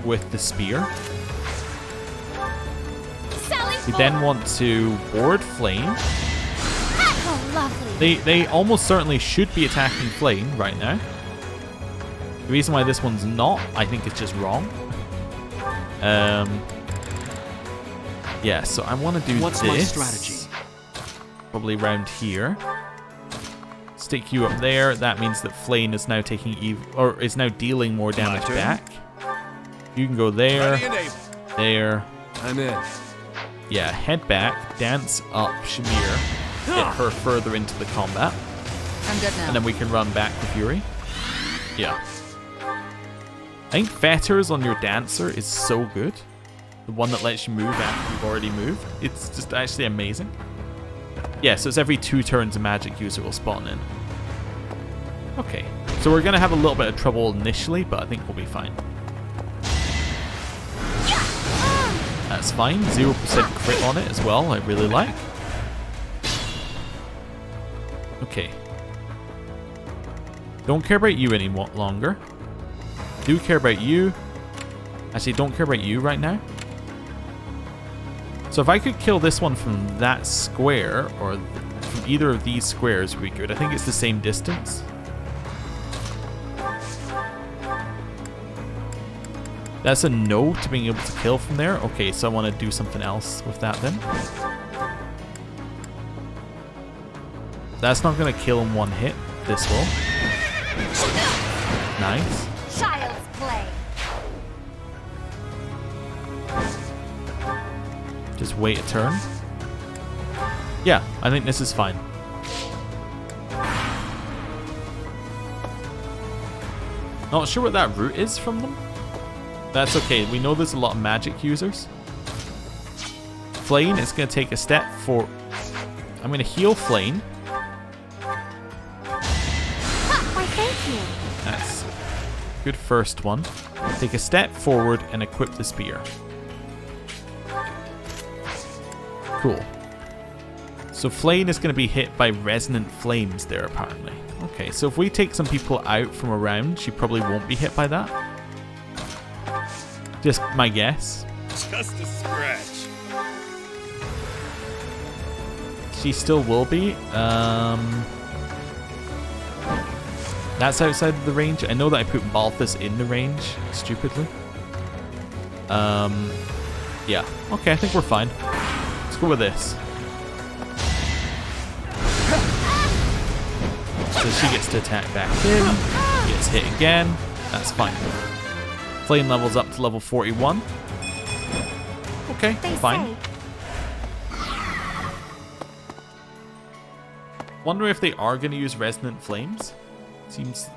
With the spear. Sally We then want to ward Flame. Oh, lovely. They almost certainly should be attacking Flame right now. The reason why this one's not, I think, is just wrong. Yeah, so I want to do What's this. my strategy? Probably around here. Stick you up there. That means that Flame is now taking is now dealing more damage back. You can go there. Ready and able. There. I'm in. Yeah, head back, dance up Shamir, get her further into the combat, I'm good now. and then we can run back with Yuri. Yeah. I think Fetters on your Dancer is so good. The one that lets you move after you've already moved. It's just actually amazing. Yeah, so it's every 2 turns a magic user will spawn in. Okay, so we're going to have a little bit of trouble initially, but I think we'll be fine. That's fine. 0% crit on it as well, I really like. Okay. Don't care about you any longer. Do care about you. Actually, don't care about you right now. So if I could kill this one from that square, or from either of these squares would be good. I think it's the same distance. That's a no to being able to kill from there. Okay, so I want to do something else with that then. That's not going to kill in one hit. This will. Nice. Child's play. Just wait a turn. Yeah, I think this is fine. Not sure what that route is from them. That's okay. We know there's a lot of magic users. Flane is going to take a step for... I'm going to heal Flane. Why, thank you. That's a good first one. Take a step forward and equip the spear. Cool. So Flane is going to be hit by resonant flames there, apparently. Okay, so if we take some people out from around, she probably won't be hit by that. Just my guess. Just a scratch. She still will be. That's outside of the range. I know that I put Balthus in the range, stupidly. Yeah. Okay, I think we're fine. Let's go with this. So she gets to attack back in. Gets hit again. That's fine. Flame levels up to level 41. Okay, fine. Wonder if they are going to use resonant flames. Seems...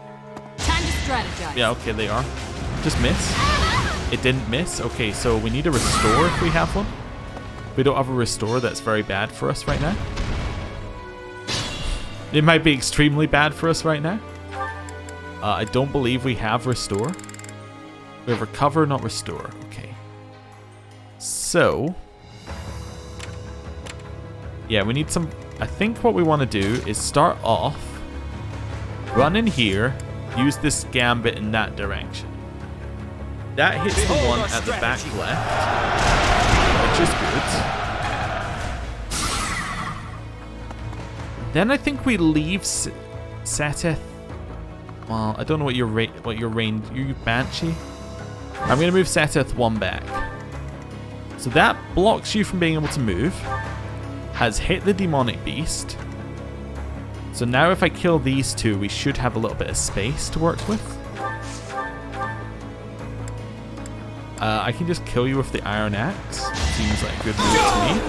Time to strategize. Yeah, okay, they are. Just miss. It didn't miss. Okay, so we need a restore if we have one. If we don't have a restore, that's very bad for us right now. It might be extremely bad for us right now. I don't believe we have restore. We have recover, not restore. Okay. So... yeah, we need some... I think what we want to do is start off, run in here, use this gambit in that direction. That hits the one at the back left, which is good. Then I think we leave Seteth. Well, I don't know what your range. You Banshee. I'm gonna move Seteth one back. So that blocks you from being able to move. Has hit the demonic beast. So now if I kill these two, we should have a little bit of space to work with. I can just kill you with the iron axe. Seems like a good move to me.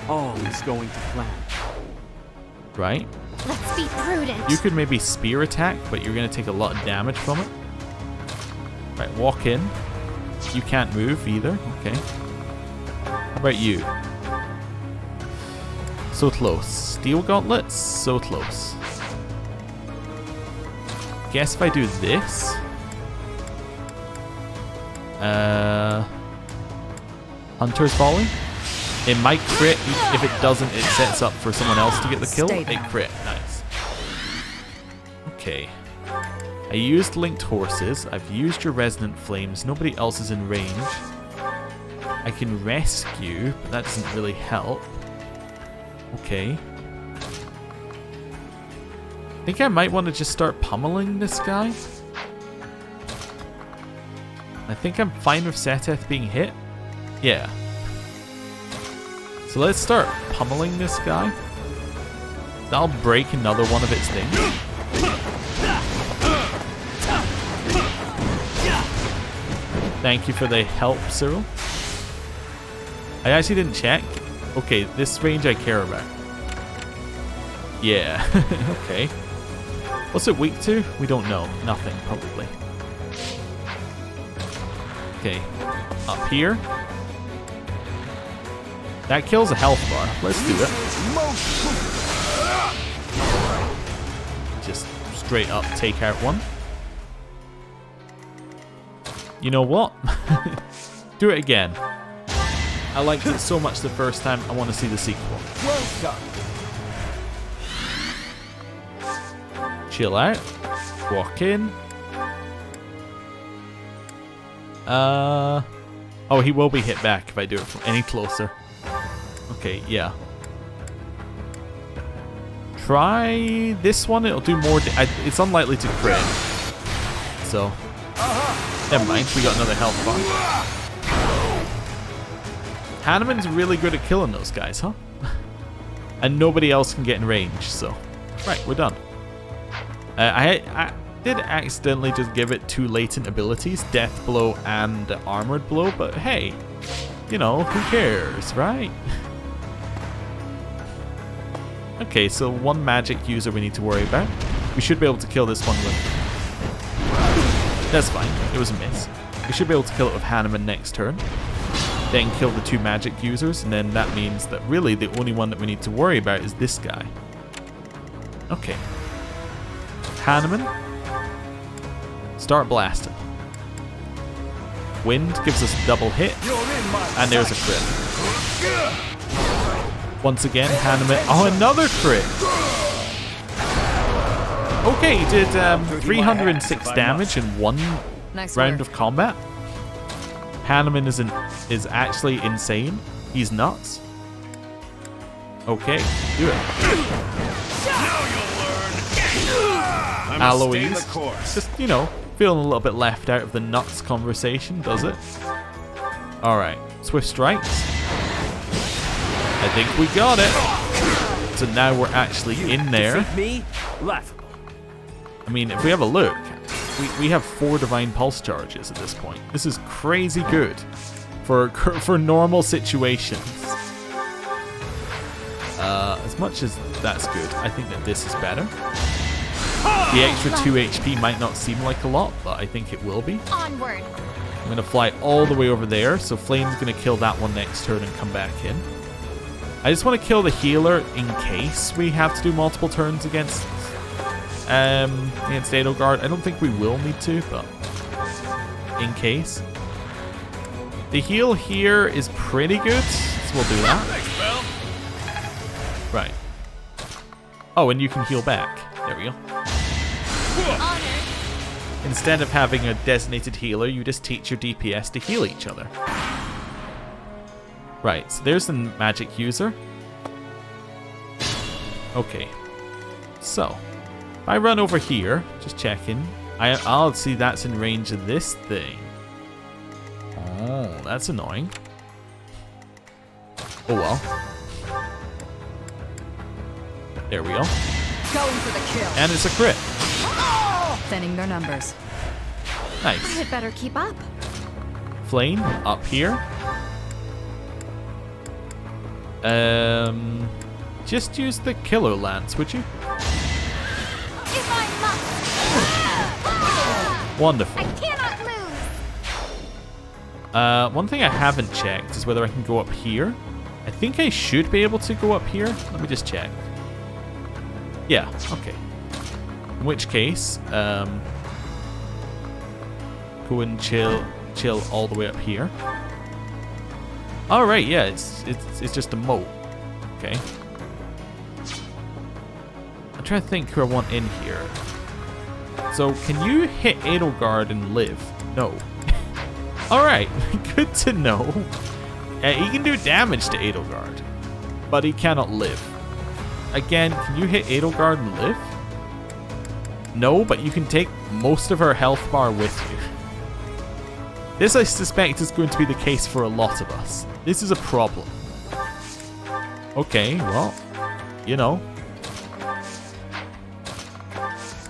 All is going to plan. Right? Let's be prudent. You could maybe spear attack, but you're going to take a lot of damage from it. Right, walk in. You can't move either. Okay. How about you? So close. Steel gauntlets? So close. Guess if I do this... Hunter's Volley? It might crit. If it doesn't, it sets up for someone else to get the kill. It crit. Nice. Okay. I used linked horses. I've used your resonant flames. Nobody else is in range. I can rescue, but that doesn't really help. Okay. I think I might want to just start pummeling this guy. I think I'm fine with Seteth being hit. Yeah. So let's start pummeling this guy. That'll break another one of its things. Thank you for the help, Cyril. I actually didn't check. Okay, this range I care about. Yeah, okay. What's it weak to? We don't know. Nothing, probably. Okay, up here. That kills a health bar. Let's do it. Just straight up take out one. You know what? Do it again. I liked it so much the first time, I want to see the sequel. Well done. Chill out. Walk in. Oh, he will be hit back if I do it from any closer. Okay, yeah. Try this one, it'll do more. It's unlikely to crit. So. Never mind, we got another health bar. Hanneman's really good at killing those guys, huh? And nobody else can get in range, so... Right, we're done. I did accidentally just give it 2 latent abilities, Death Blow and Armored Blow, but hey, you know, who cares, right? Okay, so 1 magic user we need to worry about. We should be able to kill this one with... That's fine, it was a miss. We should be able to kill it with Hanneman next turn. Then kill the 2 magic users, and then that means that really the only one that we need to worry about is this guy. Okay. Hanneman. Start blasting. Wind gives us a double hit, and there's a crit. Once again, Hanneman. Oh, another crit! Okay, he did 306 damage in 1 round of combat. Hanneman is actually insane. He's nuts. Okay, do it. Aloise, just, you know, feeling a little bit left out of the nuts conversation, does it? Alright, Swift Strikes. I think we got it. So now we're actually in there. Me? Laughable. I mean, if we have a look, we have 4 Divine Pulse charges at this point. This is crazy good for normal situations. As much as that's good, I think that this is better. The extra 2 HP might not seem like a lot, but I think it will be. Onward. I'm going to fly all the way over there, so Flame's going to kill that one next turn and come back in. I just want to kill the healer in case we have to do multiple turns against Edelgard. I don't think we will need to, but in case. The heal here is pretty good, so we'll do that. Right. Oh, and you can heal back. There we go. Instead of having a designated healer, you just teach your DPS to heal each other. Right, so there's the magic user. Okay. So, if I run over here, just checking. I'll see that's in range of this thing. Oh, that's annoying. Oh well. There we go. Going for the kill. And it's a crit. Thinning their numbers. I Nice. had better keep up. Flame up here. Just use the killer lance, would you? If I must. Wonderful. I cannot lose. One thing I haven't checked is whether I can go up here. I think I should be able to go up here. Let me just check. Yeah, okay. In which case, go and chill all the way up here. All right, yeah, it's just a moat. Okay. I'm trying to think who I want in here. So, can you hit Edelgard and live? No. All right, good to know. He can do damage to Edelgard, but he cannot live. Again, can you hit Edelgard and live? No, but you can take most of her health bar with you. This, I suspect, is going to be the case for a lot of us. This is a problem. Okay, well, you know.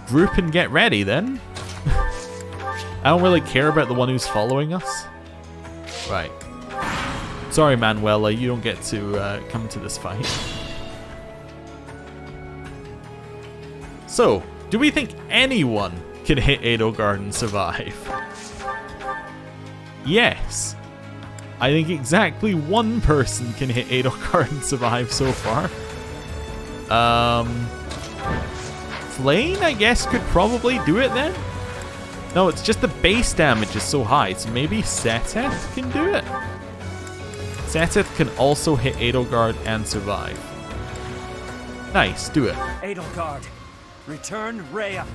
Group and get ready, then. I don't really care about the one who's following us. Right. Sorry, Manuela, you don't get to come to this fight. So, do we think anyone can hit Edelgard and survive? Yes. I think exactly one person can hit Edelgard and survive so far. Flayn, I guess, could probably do it then? No, it's just the base damage is so high, so maybe Seteth can do it? Seteth can also hit Edelgard and survive. Nice, do it. Edelgard, return Rhea.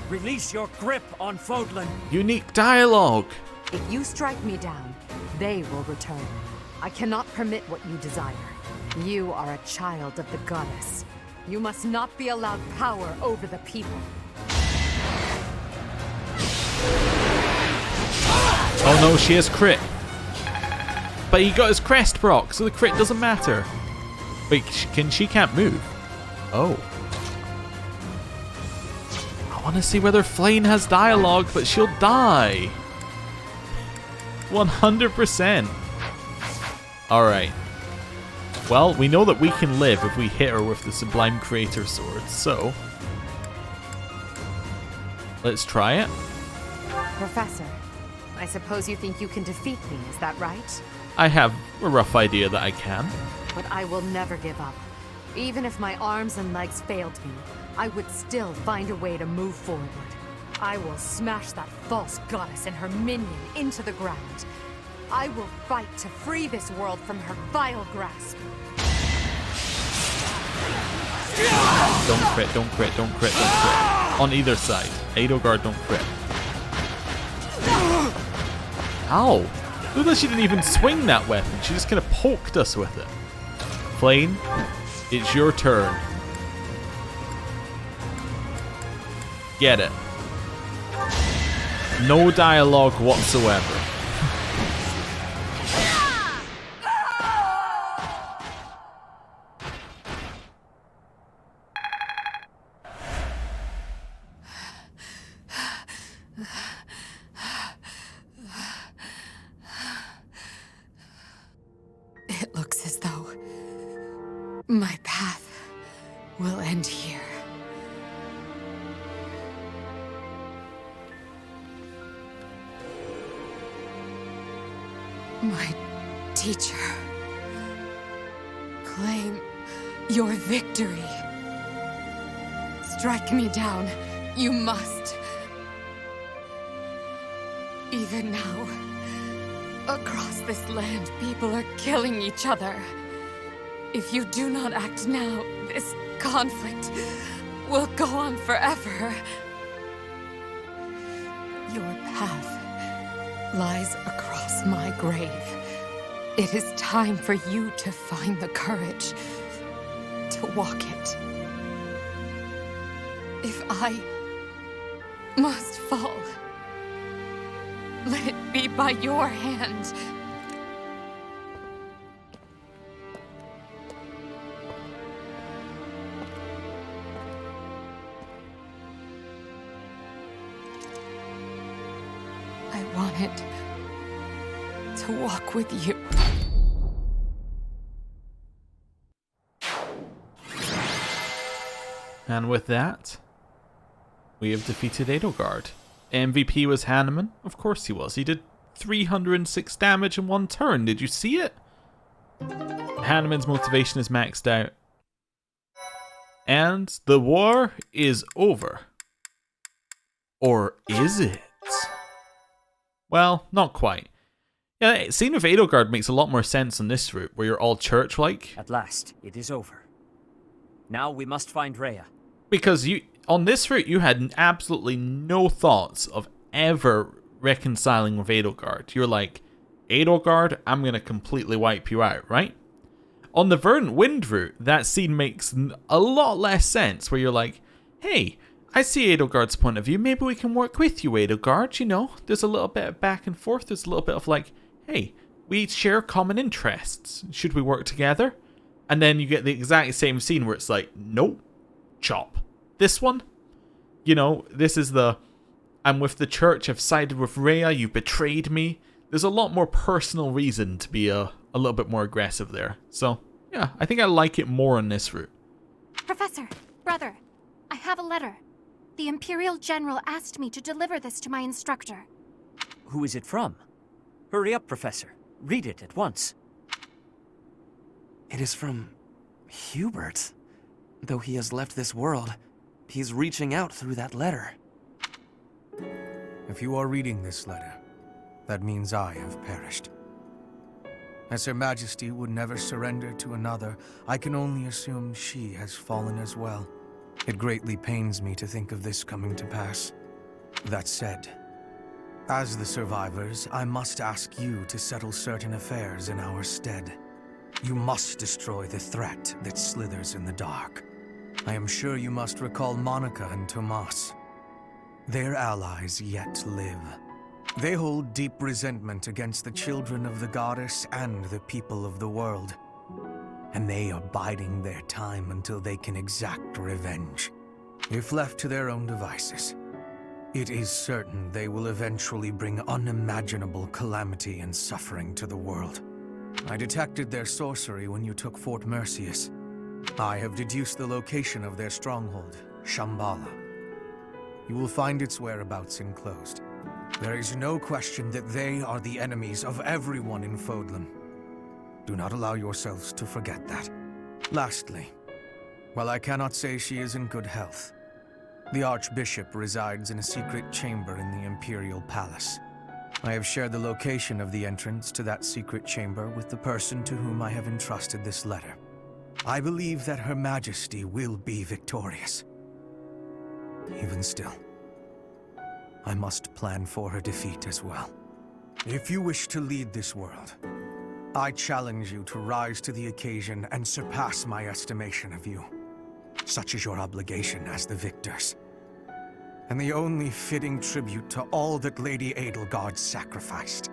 Release your grip on Fódlan. Unique dialogue. If you strike me down, they will return. I cannot permit what you desire. You are a child of the goddess. You must not be allowed power over the people. Oh no, she has crit. But he got his crest proc, so the crit doesn't matter. Wait, she can't move. Oh. I want to see whether Flane has dialogue, but she'll die. 100%. Alright. Well, we know that we can live if we hit her with the Sublime Creator Sword, so... let's try it. Professor, I suppose you think you can defeat me, is that right? I have a rough idea that I can. But I will never give up. Even if my arms and legs failed me, I would still find a way to move forward. I will smash that false goddess and her minion into the ground. I will fight to free this world from her vile grasp. Don't crit, don't crit, don't crit, don't crit. On either side. Edelgard, don't crit. Ow! Look that she didn't even swing that weapon. She just kind of poked us with it. Flane, it's your turn. Get it. No dialogue whatsoever. It looks as though my path will end here. My teacher, claim your victory. Strike me down, you must. Even now, across this land, people are killing each other. If you do not act now, this conflict will go on forever. Your path lies across my grave. It is time for you to find the courage to walk it. If I must fall, let it be by your hand. I wanted to walk with you. And with that, we have defeated Edelgard. MVP was Hanneman. Of course he was. He did 306 damage in one turn. Did you see it? Hanneman's motivation is maxed out. And the war is over. Or is it? Well, not quite. Yeah, scene with Edelgard makes a lot more sense on this route, where you're all church-like. At last, it is over. Now we must find Rhea. Because on this route, you had absolutely no thoughts of ever reconciling with Edelgard. You're like, Edelgard, I'm going to completely wipe you out, right? On the Verdant Wind route, that scene makes a lot less sense, where you're like, hey, I see Edelgard's point of view. Maybe we can work with you, Edelgard. You know, there's a little bit of back and forth. There's a little bit of like, hey, we share common interests. Should we work together? And then you get the exact same scene where it's like, nope, chop. This one, you know, this is the, I'm with the church, I've sided with Rhea, you've betrayed me. There's a lot more personal reason to be a little bit more aggressive there. So, yeah, I think I like it more on this route. Professor, brother, I have a letter. The Imperial General asked me to deliver this to my instructor. Who is it from? Hurry up, Professor. Read it at once. It is from Hubert. Though he has left this world, he's reaching out through that letter. If you are reading this letter, that means I have perished. As Her Majesty would never surrender to another, I can only assume she has fallen as well. It greatly pains me to think of this coming to pass. That said, as the survivors, I must ask you to settle certain affairs in our stead. You must destroy the threat that slithers in the dark. I am sure you must recall Monica and Tomas. Their allies yet live. They hold deep resentment against the children of the goddess and the people of the world. And they are biding their time until they can exact revenge. If left to their own devices, it is certain they will eventually bring unimaginable calamity and suffering to the world. I detected their sorcery when you took Fort Merceus. I have deduced the location of their stronghold, Shambhala. You will find its whereabouts enclosed. There is no question that they are the enemies of everyone in Fódlan. Do not allow yourselves to forget that. Lastly, while I cannot say she is in good health, the Archbishop resides in a secret chamber in the Imperial Palace. I have shared the location of the entrance to that secret chamber with the person to whom I have entrusted this letter. I believe that Her Majesty will be victorious. Even still, I must plan for her defeat as well. If you wish to lead this world, I challenge you to rise to the occasion and surpass my estimation of you. Such is your obligation as the victors, and the only fitting tribute to all that Lady Edelgard sacrificed.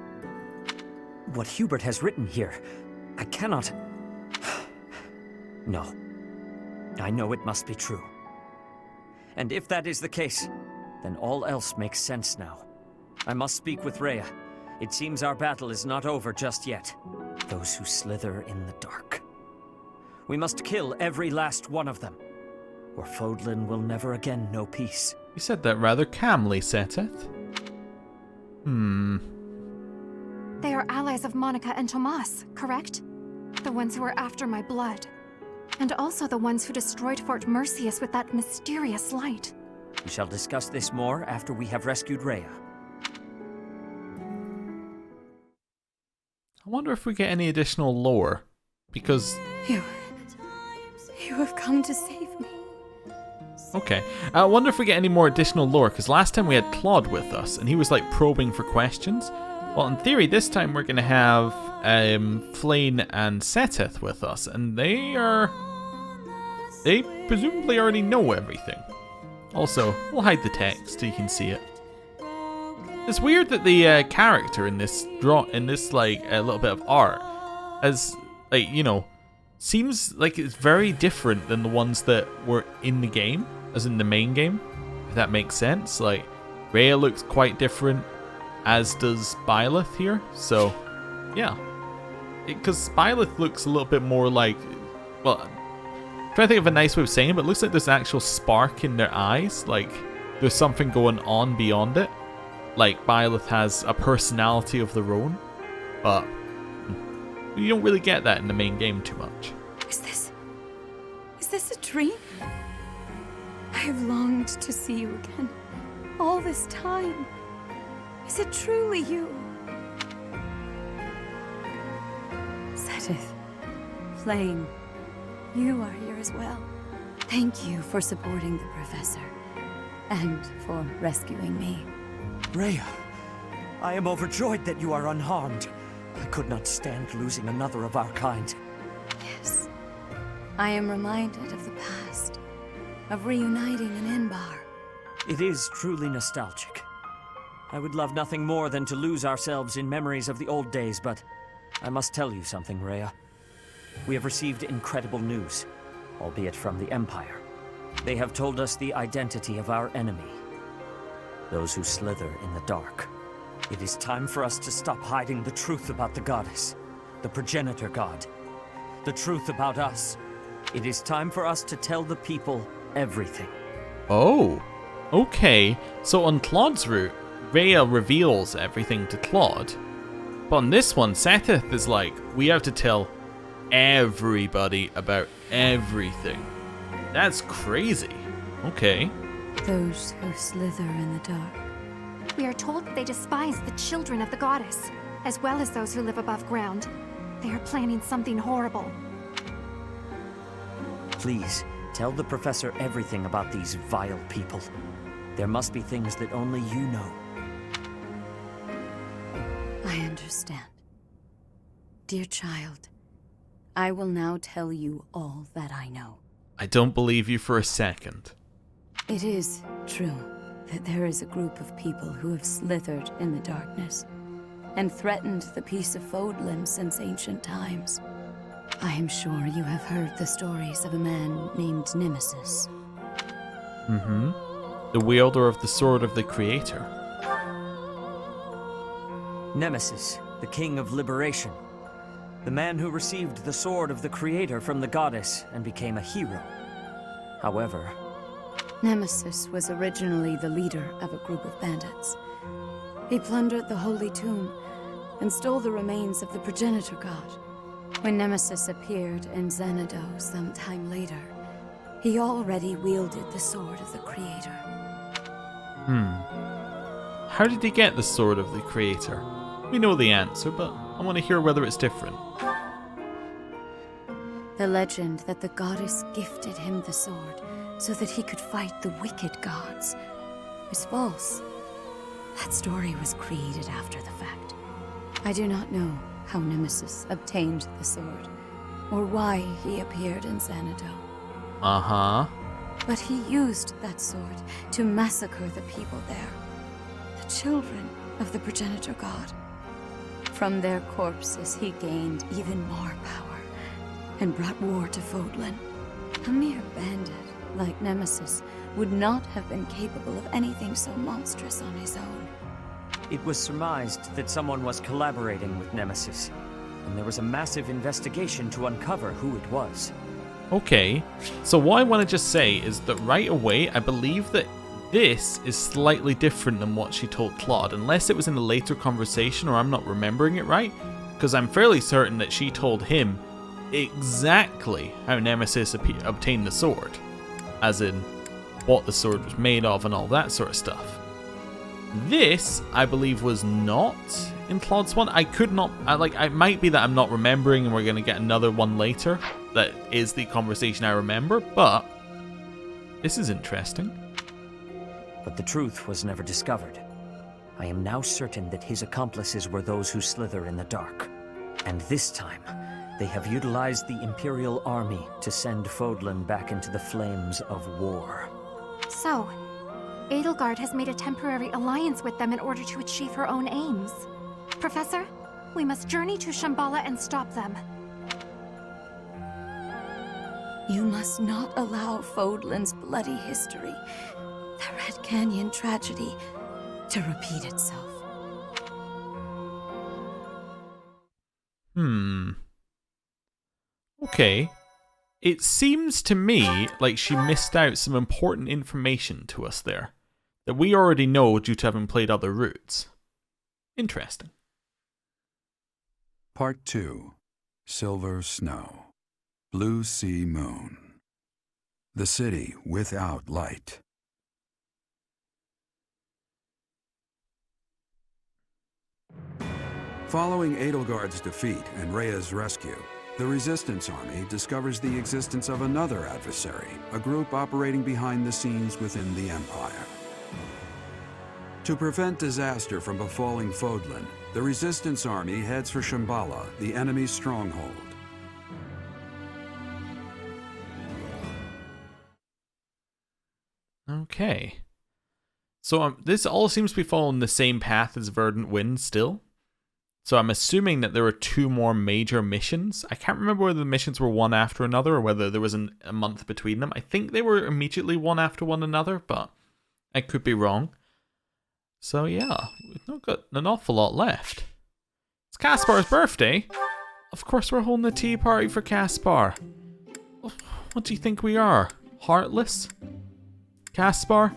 What Hubert has written here, I cannot... No. I know it must be true. And if that is the case, then all else makes sense now. I must speak with Rhea. It seems our battle is not over just yet. Those who slither in the dark. We must kill every last one of them, or Fódlan will never again know peace. You said that rather calmly, Seteth. They are allies of Monica and Tomas, correct? The ones who were after my blood. And also the ones who destroyed Fort Merceus with that mysterious light. We shall discuss this more after we have rescued Rhea. I wonder if we get any additional lore, because... You have come to save me. Okay, I wonder if we get any more additional lore, because last time we had Claude with us, and he was like probing for questions. Well, in theory, this time we're going to have Flayn and Seteth with us, and they presumably already know everything. Also, we'll hide the text so you can see it. It's weird that the character in this like a little bit of art, as like, you know, seems like it's very different than the ones that were in the game, as in the main game, if that makes sense. Like, Rhea looks quite different, as does Byleth here, so yeah. Because Byleth looks a little bit more like, well, I'm trying to think of a nice way of saying it, but it looks like there's an actual spark in their eyes, like there's something going on beyond it. Like, Byleth has a personality of their own, but you don't really get that in the main game too much. Is this a dream? I have longed to see you again, all this time. Is it truly you? Seteth, Flayn, you are here as well. Thank you for supporting the Professor, and for rescuing me. Rhea, I am overjoyed that you are unharmed. I could not stand losing another of our kind. Yes, I am reminded of the past, of reuniting in Inbar. It is truly nostalgic. I would love nothing more than to lose ourselves in memories of the old days, but I must tell you something, Rhea. We have received incredible news, albeit from the Empire. They have told us the identity of our enemy, those who slither in the dark. It is time for us to stop hiding the truth about the goddess, the progenitor god, the truth about us. It is time for us to tell the people everything. Oh, okay. So on Claude's route, Rhea reveals everything to Claude. But on this one, Seteth is like, we have to tell everybody about everything. That's crazy. Okay. Those who slither in the dark. We are told they despise the children of the goddess, as well as those who live above ground. They are planning something horrible. Please, tell the Professor everything about these vile people. There must be things that only you know. I understand. Dear child, I will now tell you all that I know. I don't believe you for a second. It is true. that there is a group of people who have slithered in the darkness and threatened the peace of Fódlan since ancient times. I am sure you have heard the stories of a man named Nemesis. Mm-hmm. The wielder of the Sword of the Creator. Nemesis, the King of Liberation. The man who received the Sword of the Creator from the goddess and became a hero. However, Nemesis was originally the leader of a group of bandits. He plundered the Holy Tomb and stole the remains of the progenitor god. When Nemesis appeared in Xanadu some time later, he already wielded the Sword of the Creator. How did he get the Sword of the Creator? We know the answer, but I want to hear whether it's different. The legend that the goddess gifted him the sword so that he could fight the wicked gods is false. That story was created after the fact. I do not know how Nemesis obtained the sword, or why he appeared in Xanadu. Uh-huh. But he used that sword to massacre the people there, the children of the progenitor god. From their corpses he gained even more power and brought war to Fódlan. A mere bandit like Nemesis would not have been capable of anything so monstrous on his own. it was surmised that someone was collaborating with Nemesis, and there was a massive investigation to uncover who it was. Okay, so what I want to just say is that right away, I believe that this is slightly different than what she told Claude, unless it was in a later conversation or I'm not remembering it right, because I'm fairly certain that she told him exactly how Nemesis obtained the sword, as in what the sword was made of and all that sort of stuff. This, I believe, was not in Claude's one. I could not, it might be that I'm not remembering and we're going to get another one later that is the conversation I remember, but this is interesting. But the truth was never discovered. I am now certain that his accomplices were those who slither in the dark. And this time, they have utilized the Imperial Army to send Fódlan back into the flames of war. So, Edelgard has made a temporary alliance with them in order to achieve her own aims. Professor, we must journey to Shambhala and stop them. You must not allow Fódlan's bloody history, the Red Canyon tragedy, to repeat itself. Okay. It seems to me like she missed out some important information to us there that we already know due to having played other routes. Interesting. Part 2. Silver Snow. Blue Sea Moon. The city without light. Following Edelgard's defeat and Rhea's rescue, the Resistance Army discovers the existence of another adversary, a group operating behind the scenes within the Empire. To prevent disaster from befalling Fódlan, the Resistance Army heads for Shambhala, the enemy's stronghold. Okay. So this all seems to be following the same path as Verdant Wind still. So I'm assuming that there are two more major missions. I can't remember whether the missions were one after another or whether there was a month between them. I think they were immediately one after one another, but I could be wrong. So yeah, we've not got an awful lot left. It's Caspar's birthday. Of course we're holding a tea party for Caspar. What do you think we are? Heartless? Caspar,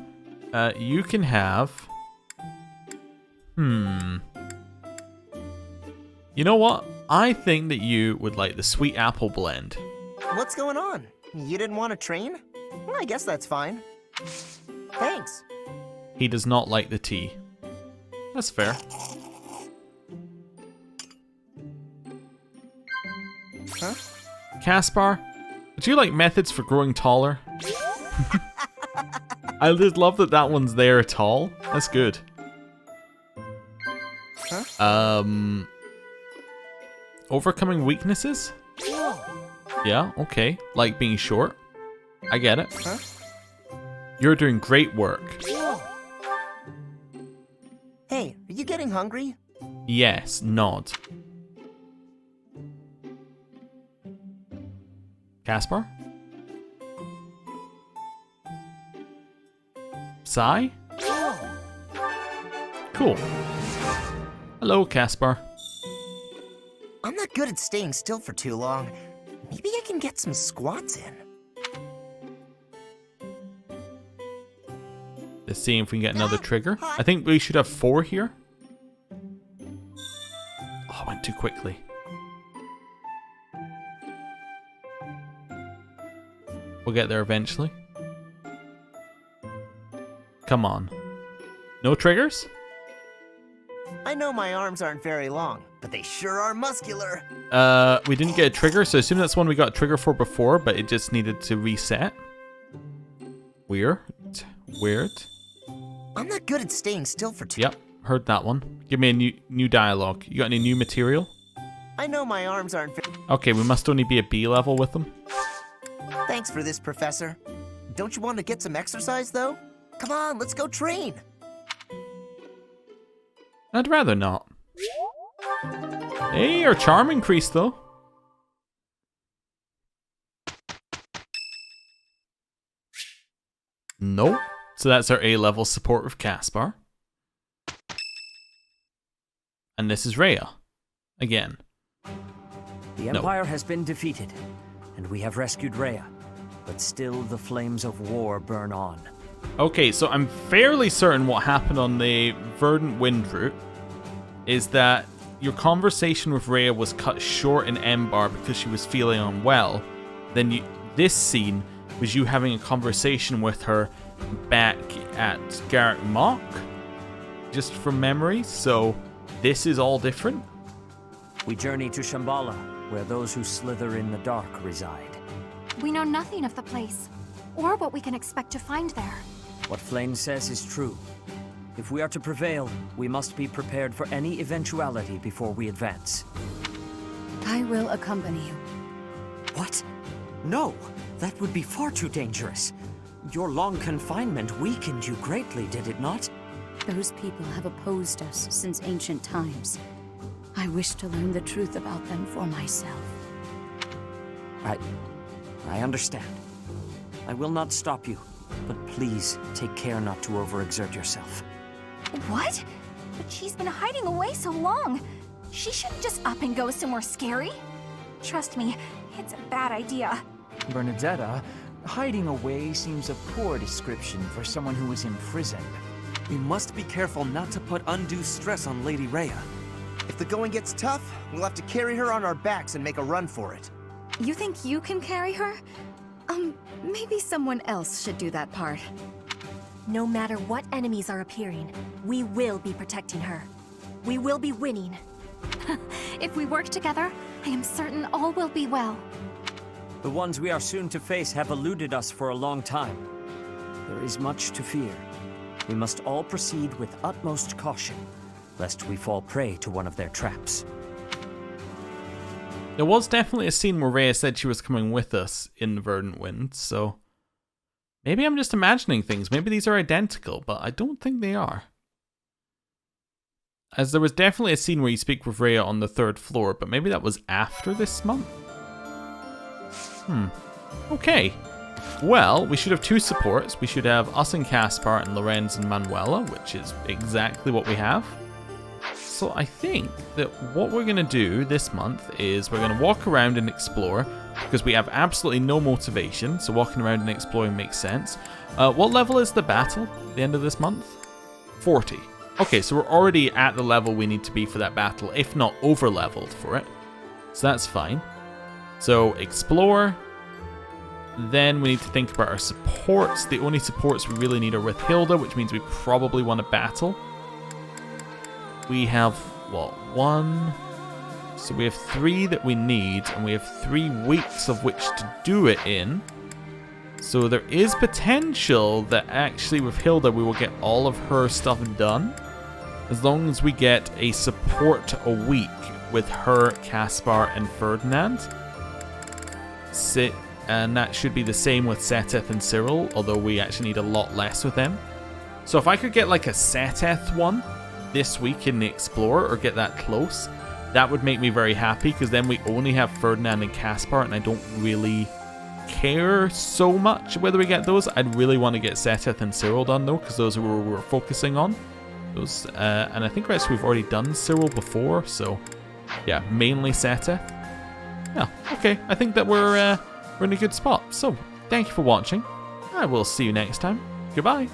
you can have... You know what? I think that you would like the sweet apple blend. What's going on? You didn't want to train? Well, I guess that's fine. Thanks. He does not like the tea. That's fair. Huh? Caspar, would you like methods for growing taller? I just love that that one's there tall. That's good. Huh? Overcoming weaknesses? Yeah, okay. Like being short. I get it. Huh? You're doing great work. Hey, are you getting hungry? Yes, nod. Caspar? Psy? Cool. Hello, Caspar. I'm not good at staying still for too long. Maybe I can get some squats in. Let's see if we can get another trigger. I think we should have 4 here. Oh, I went too quickly. We'll get there eventually. Come on. No triggers? I know my arms aren't very long, but they sure are muscular. We didn't get a trigger, so I assume that's one we got a trigger for before, but it just needed to reset. Weird. Weird. I'm not good at staying still for too. Yep, heard that one. Give me a new dialogue. You got any new material? I know my arms aren't Okay, we must only be at B level with them. Thanks for this, Professor. Don't you want to get some exercise, though? Come on, let's go train. I'd rather not. Hey, our charm increased though. Nope. So that's our A-level support with Caspar. And this is Rhea. Again. The Empire has been defeated, and we have rescued Rhea. But still the flames of war burn on. Okay, so I'm fairly certain what happened on the Verdant Wind route is that your conversation with Rhea was cut short in Embar because she was feeling unwell. Then this scene was you having a conversation with her back at Garreg Mach, just from memory, so this is all different. We journey to Shambhala, where those who slither in the dark reside. We know nothing of the place, or what we can expect to find there. What Flame says is true. If we are to prevail, we must be prepared for any eventuality before we advance. I will accompany you. What? No, that would be far too dangerous. Your long confinement weakened you greatly, did it not? Those people have opposed us since ancient times. I wish to learn the truth about them for myself. I understand. I will not stop you, but please take care not to overexert yourself. What? But she's been hiding away so long. She shouldn't just up and go somewhere scary. Trust me, it's a bad idea. Bernadetta, hiding away seems a poor description for someone who is imprisoned. We must be careful not to put undue stress on Lady Rhea. If the going gets tough, we'll have to carry her on our backs and make a run for it. You think you can carry her? Maybe someone else should do that part. No matter what enemies are appearing, we will be protecting her. We will be winning. If we work together, I am certain all will be well. The ones we are soon to face have eluded us for a long time. There is much to fear. We must all proceed with utmost caution, lest we fall prey to one of their traps. There was definitely a scene where Rhea said she was coming with us in the Verdant Wind, so maybe I'm just imagining things. Maybe these are identical, but I don't think they are. As there was definitely a scene where you speak with Rhea on the 3rd floor, but maybe that was after this month? Okay. Well, we should have 2 supports. We should have us and Caspar and Lorenz and Manuela, which is exactly what we have. So I think that what we're going to do this month is we're going to walk around and explore, because we have absolutely no motivation, so walking around and exploring makes sense. What level is the battle at the end of this month? 40. Okay, so we're already at the level we need to be for that battle, if not over-leveled for it. So that's fine. So explore. Then we need to think about our supports. The only supports we really need are with Hilda, which means we probably want to battle. We have, what, 1? So we have 3 that we need, and we have 3 weeks of which to do it in. So there is potential that actually with Hilda we will get all of her stuff done, as long as we get a support a week with her, Caspar, and Ferdinand. And that should be the same with Seteth and Cyril, although we actually need a lot less with them. So if I could get like a Seteth one, this week in the Explorer or get that close, that would make me very happy, because then we only have Ferdinand and Caspar, and I don't really care so much whether we get those. I'd really want to get Seteth and Cyril done though, because those are where we're focusing on. Those, and I think we've already done Cyril before, so yeah, mainly Seteth. Yeah, okay, I think that we're in a good spot. So, thank you for watching. I will see you next time. Goodbye.